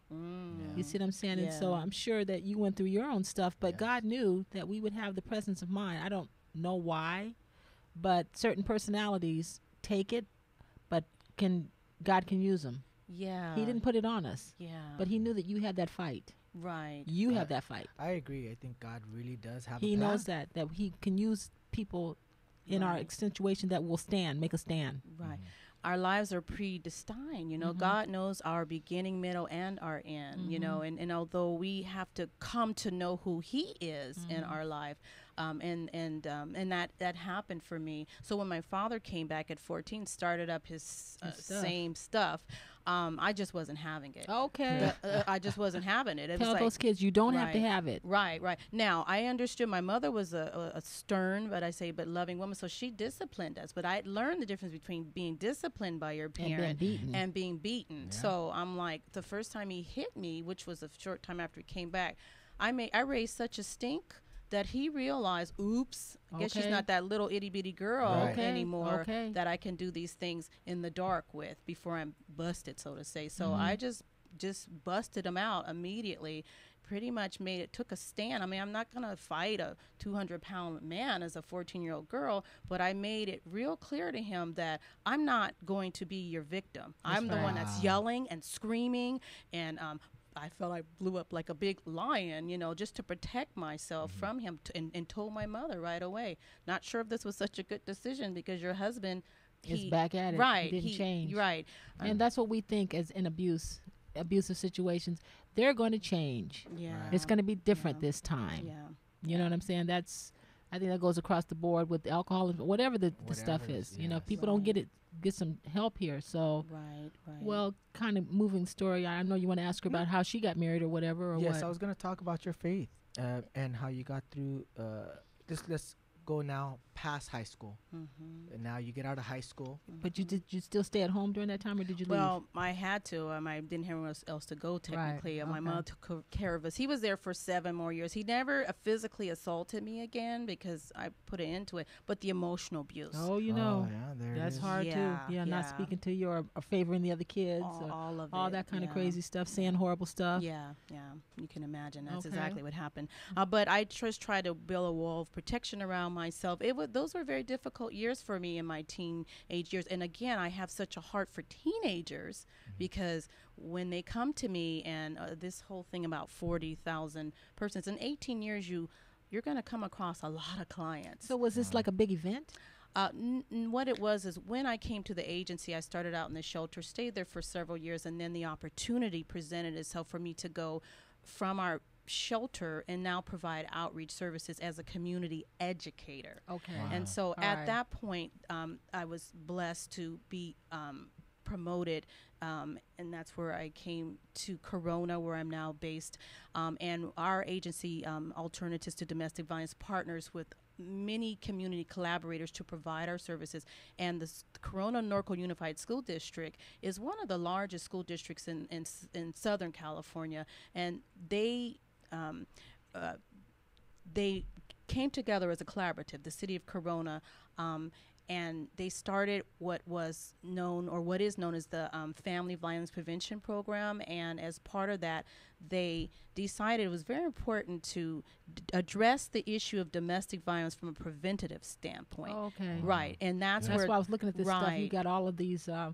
You see what I'm saying? And so I'm sure that you went through your own stuff, but God knew that we would have the presence of mind. I don't know why, but certain personalities take it, but God can use them. Yeah. He didn't put it on us. Yeah. But he knew that you had that fight. Right. You have that fight. I agree. I think God really does have He a plan. knows that he can use people in our situation that will make a stand. Right. Our lives are predestined, God knows our beginning, middle, and our end, and although we have to come to know who he is in our life, and that happened for me. So when my father came back at 14, started up his same stuff, I just wasn't having it. Okay. I just wasn't having it. Tell those kids you don't have to have it. Right. Now, I understood my mother was a stern, but loving woman, so she disciplined us. But I learned the difference between being disciplined by your parent and being beaten. Yeah. So I'm like, the first time he hit me, which was a short time after he came back, I raised such a stink that he realized, oops, I guess she's not that little itty-bitty girl anymore that I can do these things in the dark with before I'm busted, so to say. So I just busted him out immediately, pretty much took a stand. I mean, I'm not going to fight a 200-pound man as a 14-year-old girl, but I made it real clear to him that I'm not going to be your victim. I'm the one that's yelling and screaming, and I felt I blew up like a big lion, just to protect myself from him, and told my mother right away. Not sure if this was such a good decision, because your husband is back at it. Right. He didn't change. Right. And that's what we think as in abusive situations. They're going to change. Yeah. It's going to be different this time. Yeah. You know what I'm saying? I think that goes across the board with alcohol and whatever the stuff is. Yes. People don't get some help here. So, right. Well, kind of moving story. I know you want to ask her about how she got married or whatever. Or yes, what. I was going to talk about your faith and how you got through. Let's go now past high school. And now you get out of high school. But did you still stay at home during that time, or did you leave? Well, I had to. I didn't have anywhere else to go, technically. Right. My mother took care of us. He was there for 7 more years. He never physically assaulted me again, because I put an end to it. But the emotional abuse. Oh, yeah, that's hard Yeah, too. Yeah, not speaking to you or favoring the other kids. All of it. All that kind of crazy stuff, saying horrible stuff. Yeah. You can imagine. That's exactly what happened. But I just tried to build a wall of protection around myself. Those were very difficult years for me in my teenage years. And again, I have such a heart for teenagers, because when they come to me, and this whole thing about 40,000 persons in 18 years, you're going to come across a lot of clients. So was this like a big event? What it was is, when I came to the agency, I started out in the shelter, stayed there for several years, and then the opportunity presented itself for me to go from our shelter and now provide outreach services as a community educator. Okay. And so at that point, I was blessed to be promoted, and that's where I came to Corona, where I'm now based. And our agency, Alternatives to Domestic Violence, partners with many community collaborators to provide our services. And the Corona Norco Unified School District is one of the largest school districts in Southern California, and they came together as a collaborative, the city of Corona, and they started what is known as the Family Violence Prevention Program. And as part of that, they decided it was very important to address the issue of domestic violence from a preventative standpoint. Okay. Right. And that's why where I was looking at this stuff. You got all of these. I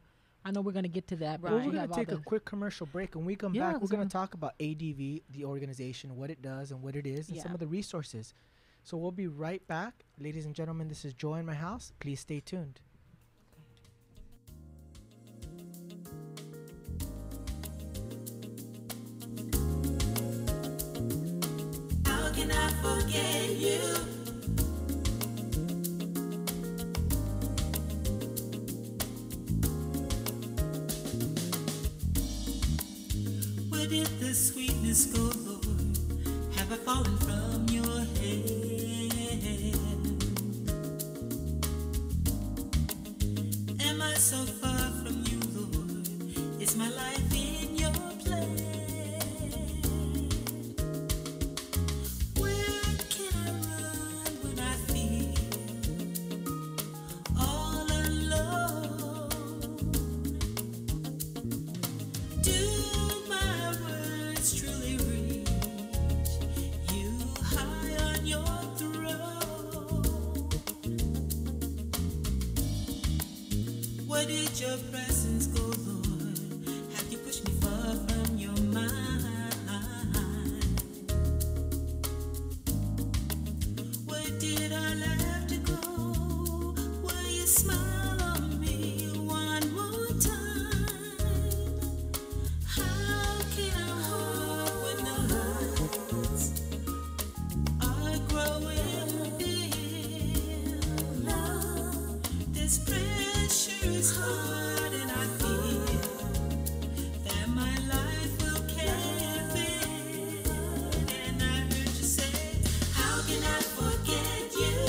know we're going to get to that. But Well, we're going to take a quick commercial break. When we come back, we're going to talk about ADV, the organization, what it does and what it is, and some of the resources. So we'll be right back. Ladies and gentlemen, this is Joy in My House. Please stay tuned. How can I forget you? Where did the sweetness go, Lord? Have I fallen from your hand? Am I so far from you, Lord? Is my life in your plan? Where can I run when I feel all alone? Do my words truly reach you high on your throne? Where did your presence go, Lord? Have you pushed me far from your mind? Where did our laughter go? Will you smile on me one more time? How can I hope when the hearts are growing dim? Love, this pressure is hard, and I feel that my life will cave in. And I heard you say, how can I forget you?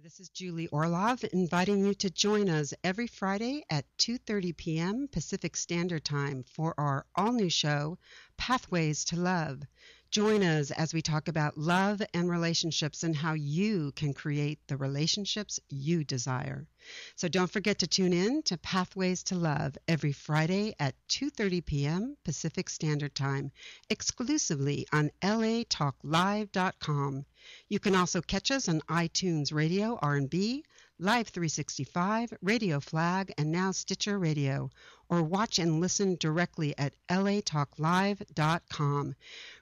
This is Julie Orlov inviting you to join us every Friday at 2:30 p.m. Pacific Standard Time for our all-new show, Pathways to Love. Join us as we talk about love and relationships and how you can create the relationships you desire. So don't forget to tune in to Pathways to Love every Friday at 2:30 p.m. Pacific Standard Time, exclusively on latalklive.com. You can also catch us on iTunes Radio R&B, Live 365, Radio Flag, and now Stitcher Radio, or watch and listen directly at latalklive.com.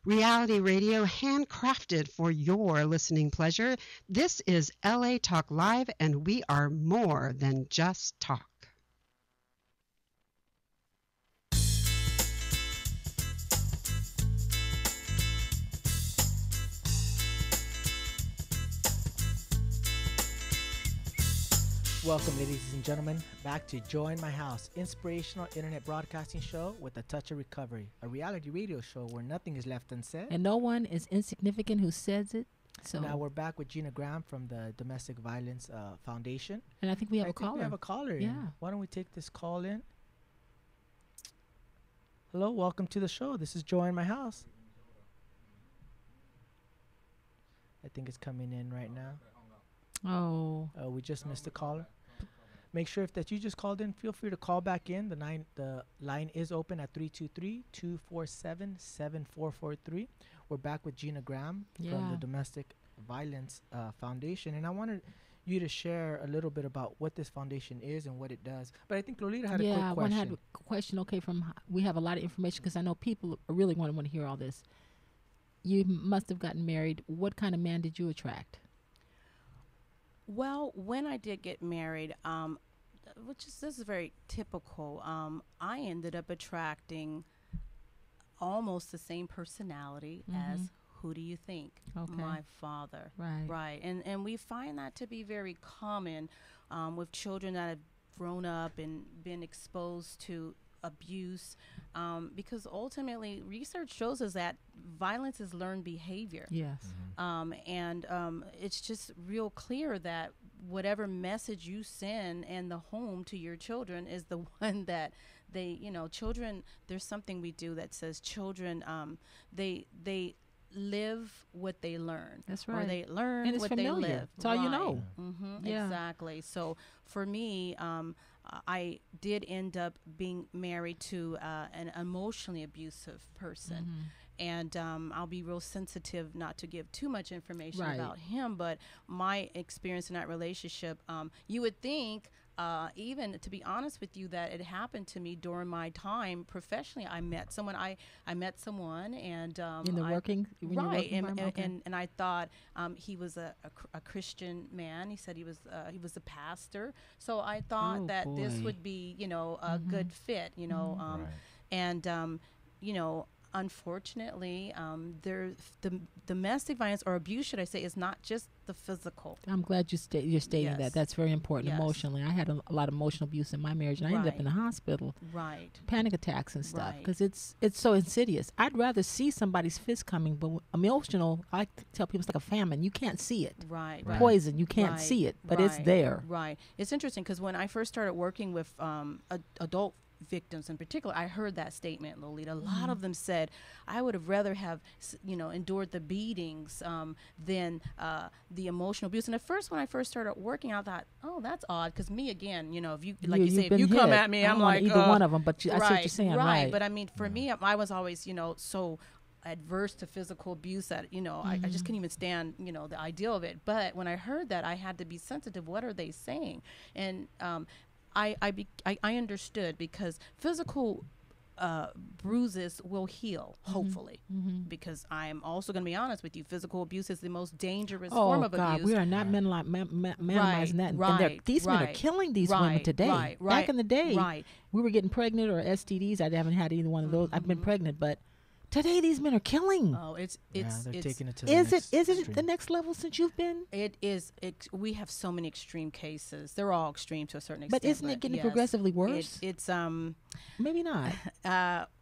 Reality radio handcrafted for your listening pleasure. This is LA Talk Live, and we are more than just talk. Welcome, ladies and gentlemen, back to Join My House, inspirational internet broadcasting show with a touch of recovery, a reality radio show where nothing is left unsaid. And no one is insignificant who says it. So now we're back with Gina Graham from the Domestic Violence Foundation. And I think we have a caller. We have a caller. Yeah. Why don't we take this call in? Hello, welcome to the show. This is Join My House. I think it's coming in right now. Oh. We just missed a caller. Make sure if that you just called in, feel free to call back in. The line is open at 323-247-7443. We're back with Gina Graham from the Domestic Violence Foundation, and I wanted you to share a little bit about what this foundation is and what it does. But I think Lolita had a quick question. Yeah, one had a question. Okay, we have a lot of information because I know people really want to hear all this. You must have gotten married. What kind of man did you attract? Well, when I did get married, this is very typical, I ended up attracting almost the same personality as, who do you think? Okay. My father. Right. Right. And we find that to be very common with children that have grown up and been exposed to abuse, because ultimately research shows us that violence is learned behavior. Yes. And it's just real clear that whatever message you send in the home to your children is the one that they, children, there's something we do that says children, they live what they learn. That's right. Or they learn and it's what familiar. they live. That's all you know. Yeah. Exactly. So for me, I did end up being married to an emotionally abusive person. And I'll be real sensitive not to give too much information about him, but my experience in that relationship, you would think, even to be honest with you, that it happened to me during my time professionally. I met someone, and in the working and I thought he was a Christian man. He said he was a pastor, so I thought this would be a good fit, and unfortunately, the domestic violence or abuse, should I say, is not just the physical. I'm glad you're stating that. That's very important emotionally. I had a lot of emotional abuse in my marriage, and I ended up in the hospital. Right. Panic attacks and stuff, because it's so insidious. I'd rather see somebody's fist coming, but emotional, I like to tell people it's like a famine. You can't see it. Right. Poison, you can't see it, but it's there. Right. It's interesting because when I first started working with adult victims in particular, I heard that statement, Lolita. A lot of them said, I would have rather have, endured the beatings than the emotional abuse. And at first, when I first started working, I thought, oh, that's odd. Because me, again, if you, like you say, if you come at me, I'm like, either one of them, but I see what you're saying. Right. But I mean, for me, I was always, so adverse to physical abuse that, I just couldn't even stand, the idea of it. But when I heard that, I had to be sensitive. What are they saying? And I understood, because physical bruises will heal, hopefully, because I'm also going to be honest with you, physical abuse is the most dangerous form of abuse. We are not minimizing that. And these men are killing these women today. Back in the day, we were getting pregnant or STDs. I haven't had either one of those. I've been pregnant, but Today, these men are killing. Oh, it's they're it's taking it to the Is it next is it extreme. the next level since you've been? it is we have so many extreme cases. They're all extreme to a certain But extent. isn't it getting yes, progressively worse? It's Maybe not.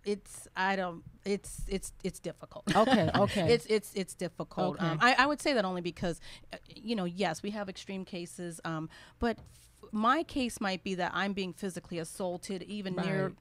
it's I don't it's difficult. Okay, okay. It's difficult. Okay. I would say that only because yes, we have extreme cases, but my case might be that I'm being physically assaulted, even near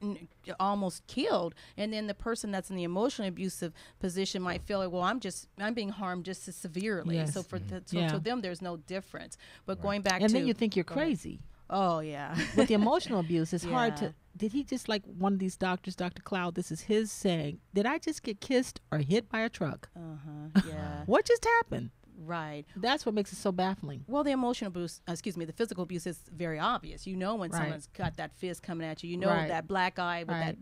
almost killed, and then the person that's in the emotionally abusive position might feel like, well, I'm being harmed just as severely. Yes. So Yeah. to them, there's no difference. But going back And to then you think you're go ahead. crazy. Oh yeah. With the emotional abuse, it's hard Yeah. to. Did he just like one of these doctors, Dr. Cloud? This is his saying. Did I just get kissed or hit by a truck? Yeah. What just happened? Right. That's what makes it so baffling. Well, the emotional abuse, the physical abuse is very obvious. You know when Right. someone's got that fist coming at you. You know Right. that black eye. With Right.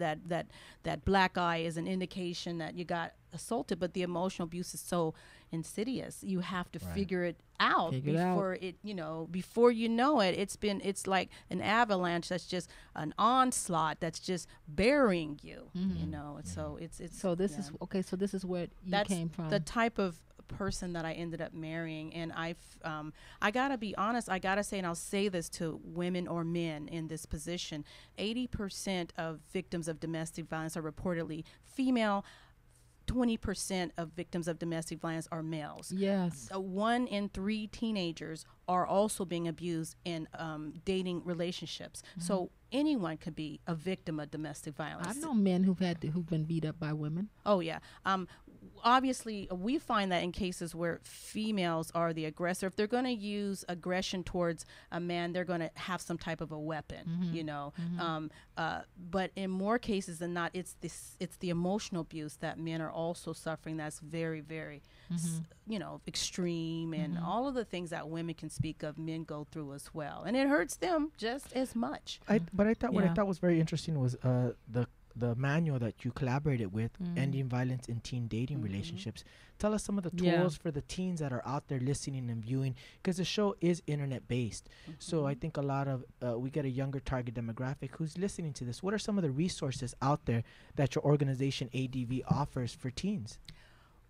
that black eye is an indication that you got assaulted. But the emotional abuse is so insidious. You have to figure it out before you know it. It's like an avalanche that's just an onslaught that's just burying you. So it's So this is okay. So this is where you that's came from. the type of person that I ended up marrying. And I gotta be honest, I gotta say, and I'll say this to women or men in this position, 80% of victims of domestic violence are reportedly female. 20% of victims of domestic violence are males. Yes. 1 in 3 teenagers are also being abused in dating relationships. So anyone could be a victim of domestic violence. I've known men who've been beat up by women. Oh yeah. Obviously, we find that in cases where females are the aggressor, if they're going to use aggression towards a man, they're going to have some type of a weapon, but in more cases than not, it's the emotional abuse that men are also suffering. That's very, very, extreme, and all of the things that women can speak of, men go through as well, and it hurts them just as much. But I thought what I Yeah. thought was very interesting was the manual that you collaborated with, Ending Violence in Teen Dating Relationships. Tell us some of the tools for the teens that are out there listening and viewing, because the show is internet based. So I think a lot of we get a younger target demographic who's listening to this. What are some of the resources out there that your organization ADV offers for teens?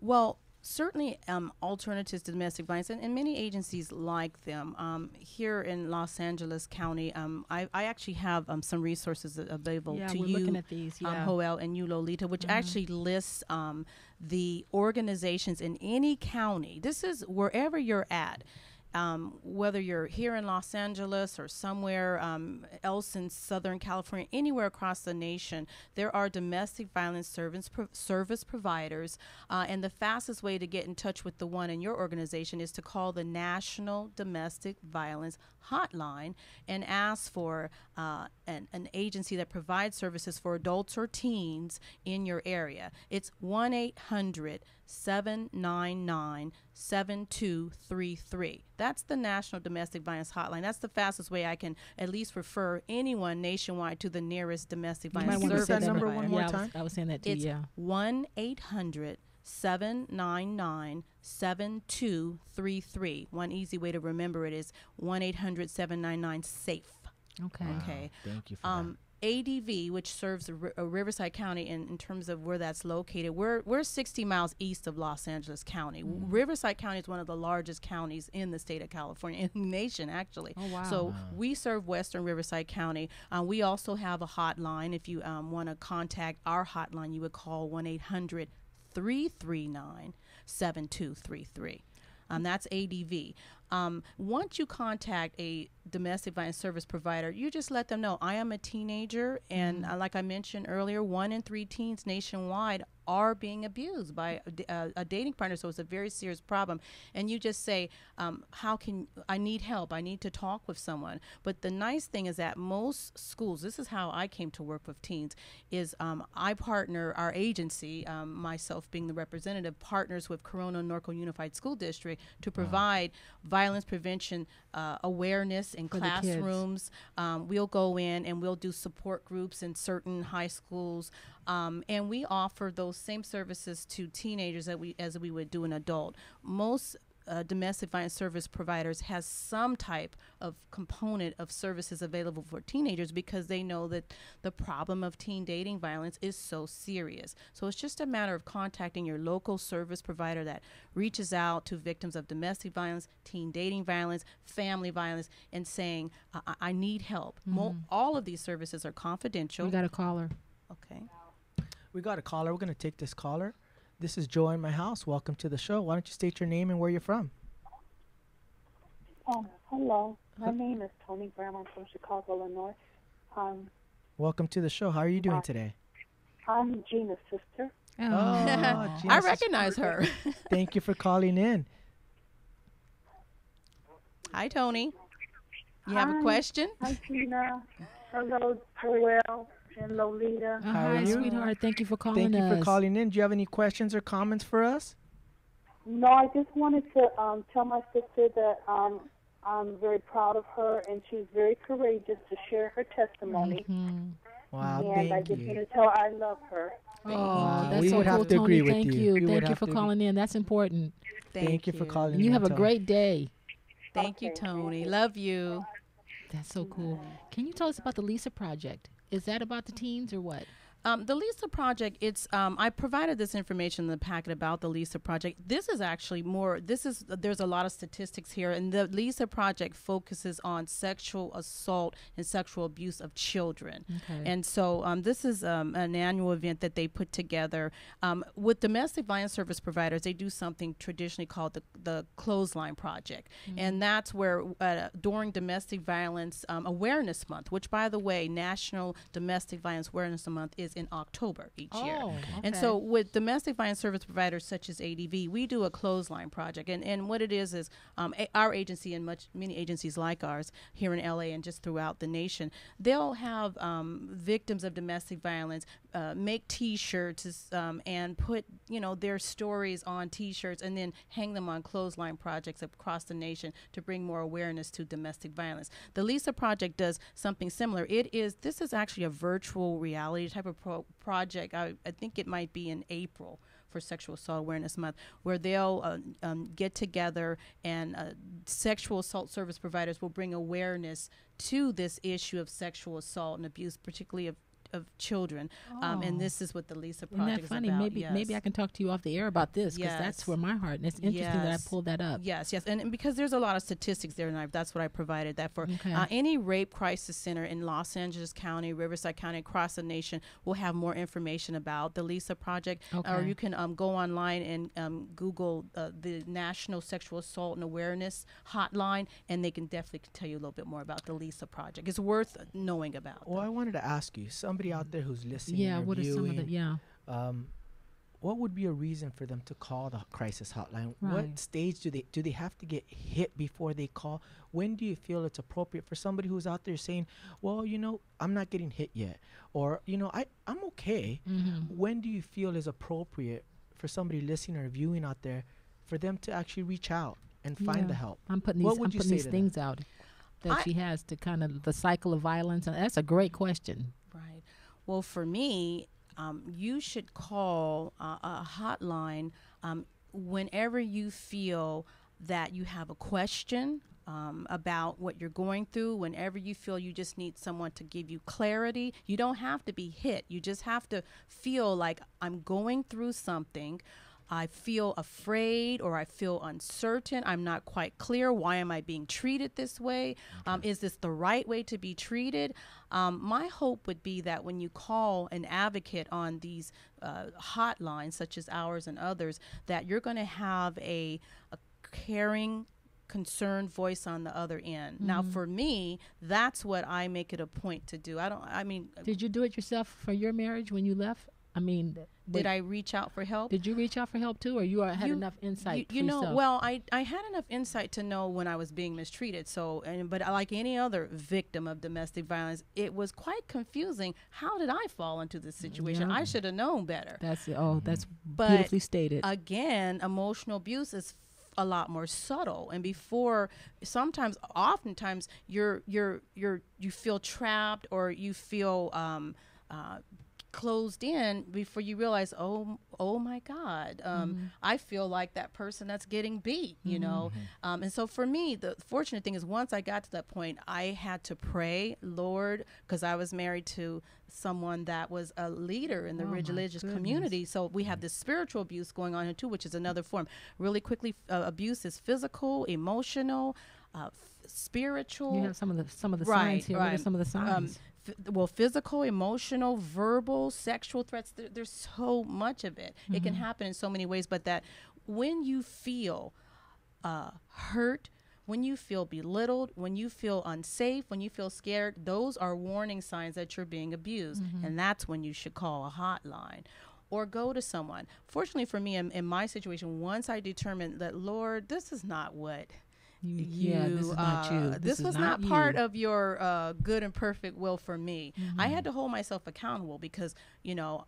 Well, certainly alternatives to domestic violence, and many agencies like them. Here in Los Angeles County, I actually have some resources available to we're you, looking at these. Yeah. Joel and you, Lolita, which actually lists the organizations in any county. This is wherever you're at. Whether you're here in Los Angeles or somewhere else in Southern California, anywhere across the nation, there are domestic violence service providers. And the fastest way to get in touch with the one in your organization is to call the National Domestic Violence Hotline and ask for an agency that provides services for adults or teens in your area. It's 1-800-799-7233. That's the National Domestic Violence Hotline. That's the fastest way I can at least refer anyone nationwide to the nearest domestic You violence might wanna service say that number provider. one more Yeah, time? I was saying that too. It's Yeah. 1-800-799-7233. One easy way to remember it is 1-800-799-SAFE. Okay. Okay. Thank you for that. ADV, which serves Riverside County in terms of where that's located, we're 60 miles east of Los Angeles County. Riverside County is one of the largest counties in the state of California, in the nation, actually. Oh, wow. So we serve Western Riverside County. We also have a hotline. If you want to contact our hotline, you would call 1-800-339-7233. That's ADV. Once you contact a domestic violence service provider, you just let them know, I am a teenager, and like I mentioned earlier, 1 in 3 teens nationwide are being abused by a dating partner, so it's a very serious problem. And you just say, I need help, I need to talk with someone. But the nice thing is that most schools, this is how I came to work with teens, is I partner, our agency, myself being the representative, partners with Corona Norco Unified School District to provide violence prevention awareness in For the kids. classrooms. We'll go in and we'll do support groups in certain high schools, and we offer those same services to teenagers as we would do an adult. Most domestic violence service providers has some type of component of services available for teenagers because they know that the problem of teen dating violence is so serious. So it's just a matter of contacting your local service provider that reaches out to victims of domestic violence, teen dating violence, family violence, and saying, I need help. All of these services are confidential. We got a caller. Okay. We got a caller. We're going to take this caller. This is Joy in my house. Welcome to the show. Why don't you state your name and where you're from? Hello. My name is Tony Graham. I'm from Chicago, Illinois. Welcome to the show. How are you doing today? I'm Gina's sister. Oh, Gina's I recognize her. Thank you for calling in. Hi, Tony. You have a question? Hi, Gina. Hello, Joel and Lolita. How are Hi, you? sweetheart. Thank you for calling Thank you us. for calling in. Do you have any questions or comments for us? No, I just wanted to tell my sister that I'm very proud of her, and she's very courageous to share her testimony. Wow, And I thank just want you. to tell her I love her. Oh, that's We so would cool, have to Tony. agree with Thank you. you. We would Thank you have for to calling in. That's important. Thank you for calling And you in, have a Tony. great day. Thank you, Tony. Love you. That's so cool. Can you tell us about the Lisa Project? Is that about the teens or what? The Lisa Project, it's I provided this information in the packet about the Lisa Project. This is actually more, there's a lot of statistics here, and the Lisa Project focuses on sexual assault and sexual abuse of children. Okay. And so this is an annual event that they put together. With domestic violence service providers, they do something traditionally called the Clothesline Project. And that's where during Domestic Violence Awareness Month, which, by the way, National Domestic Violence Awareness Month is in October each year. And so with domestic violence service providers such as ADV, we do a clothesline project. And what it is our agency and many agencies like ours here in LA and just throughout the nation, they'll have victims of domestic violence make T-shirts and put their stories on T-shirts and then hang them on clothesline projects across the nation to bring more awareness to domestic violence. The Lisa Project does something similar. This is actually a virtual reality type of project. I think it might be in April for Sexual Assault Awareness Month, where they'll get together and sexual assault service providers will bring awareness to this issue of sexual assault and abuse, particularly of children. And this is what the Lisa Project Isn't that funny? is about. Maybe I can talk to you off the air about this because that's where my heart. And it's interesting that I pulled that up. Yes, and because there's a lot of statistics there, and that's what I provided that for. Any rape crisis center in Los Angeles County, Riverside County, across the nation will have more information about the Lisa Project. Or you can go online and Google the National Sexual Assault and Awareness Hotline, and they can definitely tell you a little bit more about the Lisa Project. It's worth knowing about. Well, I wanted to ask you, somebody out there who's listening, Yeah, or what are some of the what would be a reason for them to call the crisis hotline? Right. What stage do they have to get hit before they call? When do you feel it's appropriate for somebody who's out there saying, well, I'm not getting hit yet, or I'm okay? When do you feel is appropriate for somebody listening or viewing out there for them to actually reach out and find the help? I'm putting these things out that she has to kind of the cycle of violence, and that's a great question. Right. Well, for me, you should call a hotline whenever you feel that you have a question about what you're going through, whenever you feel you just need someone to give you clarity. You don't have to be hit. You just have to feel like I'm going through something. I feel afraid or I feel uncertain. I'm not quite clear. Why am I being treated this way? Is this the right way to be treated? My hope would be that when you call an advocate on these hotlines, such as ours and others, that you're going to have a caring, concerned voice on the other end. Now, for me, that's what I make it a point to do. Did you do it yourself for your marriage when you left? Did I reach out for help? Did you reach out for help too, or you had enough insight? You know, well, I had enough insight to know when I was being mistreated. So, but like any other victim of domestic violence, it was quite confusing. How did I fall into this situation? I should have known better. That's beautifully stated. Again, emotional abuse is a lot more subtle, and oftentimes you feel trapped or you feel closed in before you realize, oh my God, I feel like that person that's getting beat, you know. And so for me, the fortunate thing is once I got to that point, I had to pray, Lord, because I was married to someone that was a leader in the religious community. So we have this spiritual abuse going on here too, which is another form. Really quickly, abuse is physical, emotional, spiritual. You have some of the signs here. What are some of the signs? Well, physical, emotional, verbal, sexual threats. There's so much of it. It can happen in so many ways. But that when you feel hurt, when you feel belittled, when you feel unsafe, when you feel scared, those are warning signs that you're being abused. And that's when you should call a hotline or go to someone. Fortunately for me, in my situation, once I determined that, Lord, this is not what this is not you. This was not part of your good and perfect will for me. I had to hold myself accountable because, you know,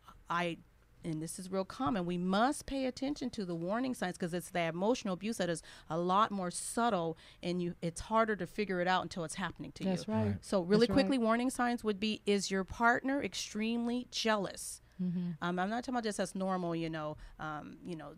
and this is real common, we must pay attention to the warning signs because it's the emotional abuse that is a lot more subtle and it's harder to figure it out until it's happening to you. That's right. So really quickly, warning signs would be, is your partner extremely jealous? I'm not talking about just as normal,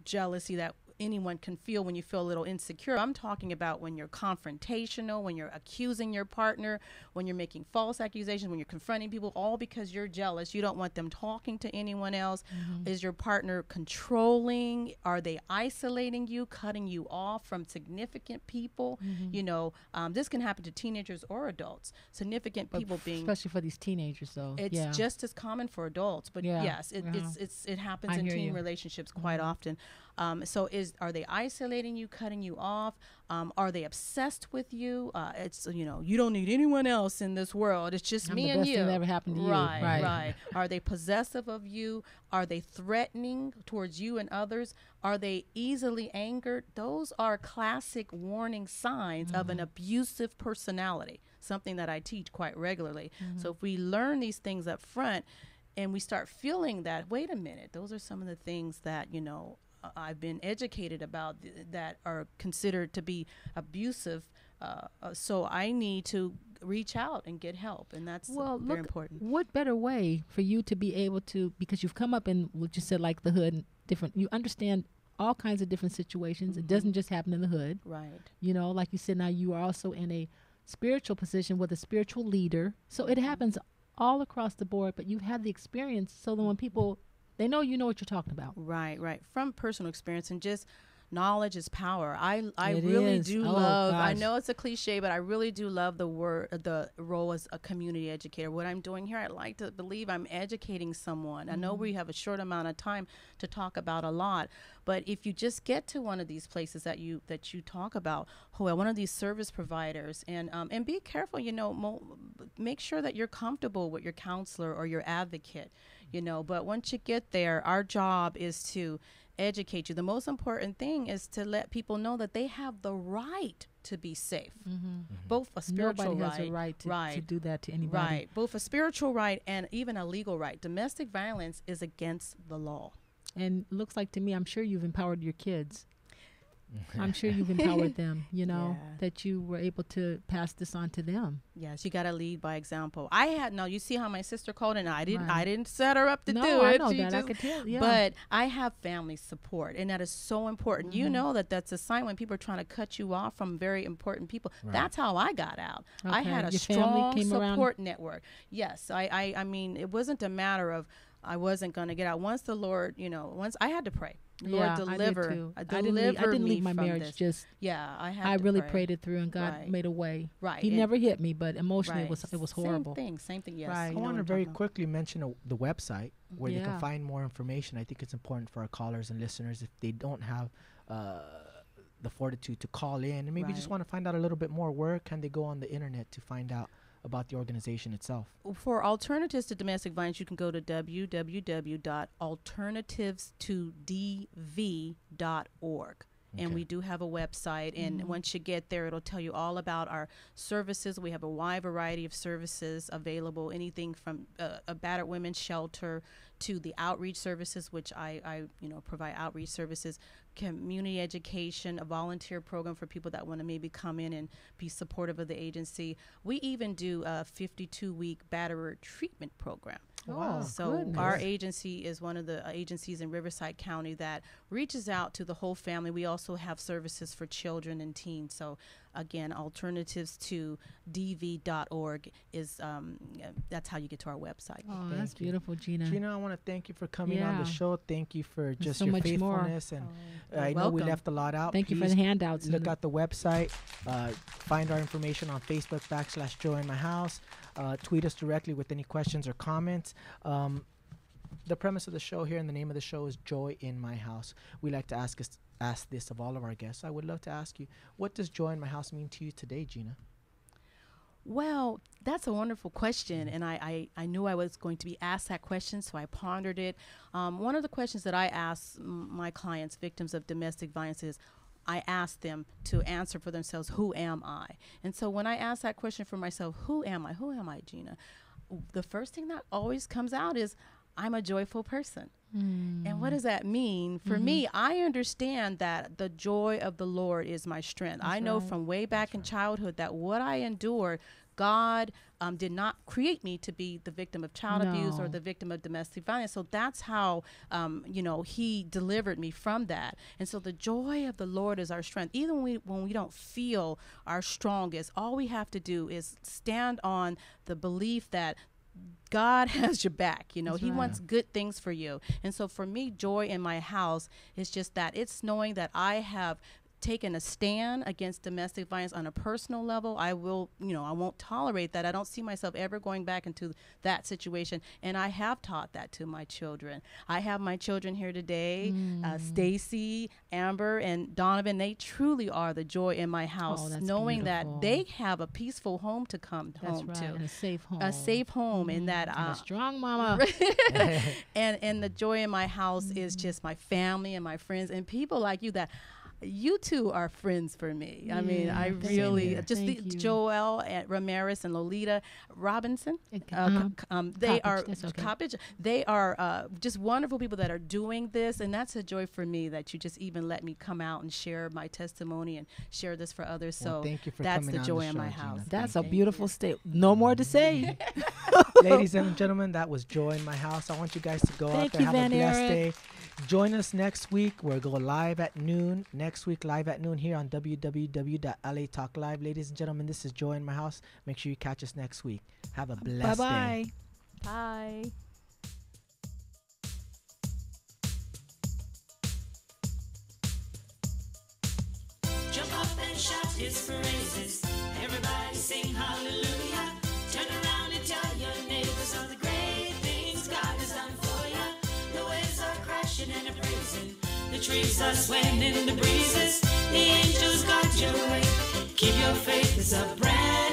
jealousy that anyone can feel when you feel a little insecure. I'm talking about when you're confrontational, when you're accusing your partner, when you're making false accusations, when you're confronting people, all because you're jealous. You don't want them talking to anyone else. Is your partner controlling? Are they isolating you, cutting you off from significant people? This can happen to teenagers or adults. Significant people especially for these teenagers, though. It's just as common for adults, but yes, it happens in teen relationships quite often. Are they isolating you, cutting you off? Are they obsessed with you? You don't need anyone else in this world. It's just me and you. The best thing that ever happened to you. Right. Are they possessive of you? Are they threatening towards you and others? Are they easily angered? Those are classic warning signs of an abusive personality, something that I teach quite regularly. So if we learn these things up front and we start feeling that, wait a minute, those are some of the things that, I've been educated about that are considered to be abusive. So I need to reach out and get help. And that's very important. What better way for you to be able to, because you've come up in what you said, like the hood, and you understand all kinds of different situations. It doesn't just happen in the hood. Right. Like you said, now you are also in a spiritual position with a spiritual leader. So it happens all across the board, but you've had the experience so that when people, they know what you're talking about. Right. From personal experience and just knowledge is power. I really do love, I know it's a cliche, but I really do love the role as a community educator. What I'm doing here, I like to believe I'm educating someone. I know we have a short amount of time to talk about a lot, but if you just get to one of these places that you talk about, one of these service providers, and be careful, make sure that you're comfortable with your counselor or your advocate, but once you get there, our job is to educate you. The most important thing is to let people know that they have the right to be safe. Both a spiritual Nobody has a right to do that to anybody. Right. Both a spiritual right and even a legal right. Domestic violence is against the law. And it looks like to me, I'm sure you've empowered your kids. I'm sure you've empowered them, that you were able to pass this on to them. Yes, you got to lead by example. You see how my sister called and I didn't set her up to do it. I know that. I could tell, But I have family support, and that is so important. You know that's a sign when people are trying to cut you off from very important people. Right. That's how I got out. Okay. I had a strong support network. Yes, I mean, it wasn't a matter of I wasn't going to get out. Once the Lord, once I had to pray. Lord, deliver. I didn't leave my marriage. I really prayed it through, and God made a way. Right. He never hit me, but emotionally it was horrible. Same thing. Yes. Right. I want to very quickly mention the website where they can find more information. I think it's important for our callers and listeners if they don't have the fortitude to call in and maybe just want to find out a little bit more. Where can they go on the internet to find out about the organization itself? For alternatives to domestic violence, you can go to www.alternativestodv.org. And we do have a website, and once you get there, it'll tell you all about our services. We have a wide variety of services available, anything from a battered women's shelter to the outreach services, which I provide outreach services, community education, a volunteer program for people that want to maybe come in and be supportive of the agency. We even do a 52-week batterer treatment program. Wow. So Goodness. our agency is one of the agencies in Riverside County that reaches out to the whole family. We also have services for children and teens. So again, alternatives to dv.org is that's how you get to our website. Oh, Thank that's you. beautiful, Gina. Gina, I want to thank you for coming on the Yeah. show. Thank you for just so your much more. faithfulness. And You're I know we welcome. left a lot out. Thank you for Please the handouts. look at the website. Find our information on Facebook /Joy in My House. Tweet us directly with any questions or comments. The premise of the show here and the name of the show is Joy in My House. We like to ask this of all of our guests. I would love to ask you, what does joy in my house mean to you today, Gina? Well, that's a wonderful question, and I knew I was going to be asked that question, so I pondered it. One of the questions that I ask my clients, victims of domestic violence, is I ask them to answer for themselves, who am I? And so when I ask that question for myself, who am I? Who am I, Gina? The first thing that always comes out is, I'm a joyful person. And what does that mean? For me, I understand that the joy of the Lord is my strength. I know from way back in childhood that what I endured, God did not create me to be the victim of child abuse or the victim of domestic violence. So that's how, he delivered me from that. And so the joy of the Lord is our strength. Even when we don't feel our strongest, all we have to do is stand on the belief that God has your back. He wants good things for you. And so for me, joy in my house is just that. It's knowing that I have taken a stand against domestic violence on a personal level. I won't tolerate that. I don't see myself ever going back into that situation. And I have taught that to my children. I have my children here today, Stacy, Amber, and Donovan. They truly are the joy in my house, knowing that they have a peaceful home to come home to. And a safe home. A safe home, and that and a strong mama. and the joy in my house is just my family and my friends and people like you that you two are friends for me. I mean, I really Joel and Ramirez and Lolita Robinson. They are Coppage. They are just wonderful people that are doing this, and that's a joy for me that you just even let me come out and share my testimony and share this for others. So thank you for that's coming the joy on in the my show, house. Gina. That's a beautiful state. No more to say. Ladies and gentlemen, that was Joy in My House. I want you guys to go out there, have a blessed day. Join us next week. We'll go live at noon. Next week, live at noon here on www.latalklive. Ladies and gentlemen, this is Joy in My House. Make sure you catch us next week. Have a blessed day. Bye. Jump up and shout his praises. Everybody sing hallelujah. Turn around and tell your neighbors of the great things God has done for you. The waves are crashing and are praising. The trees are swaying in the breezes. The angels guard your way. Keep your faith, it's a brand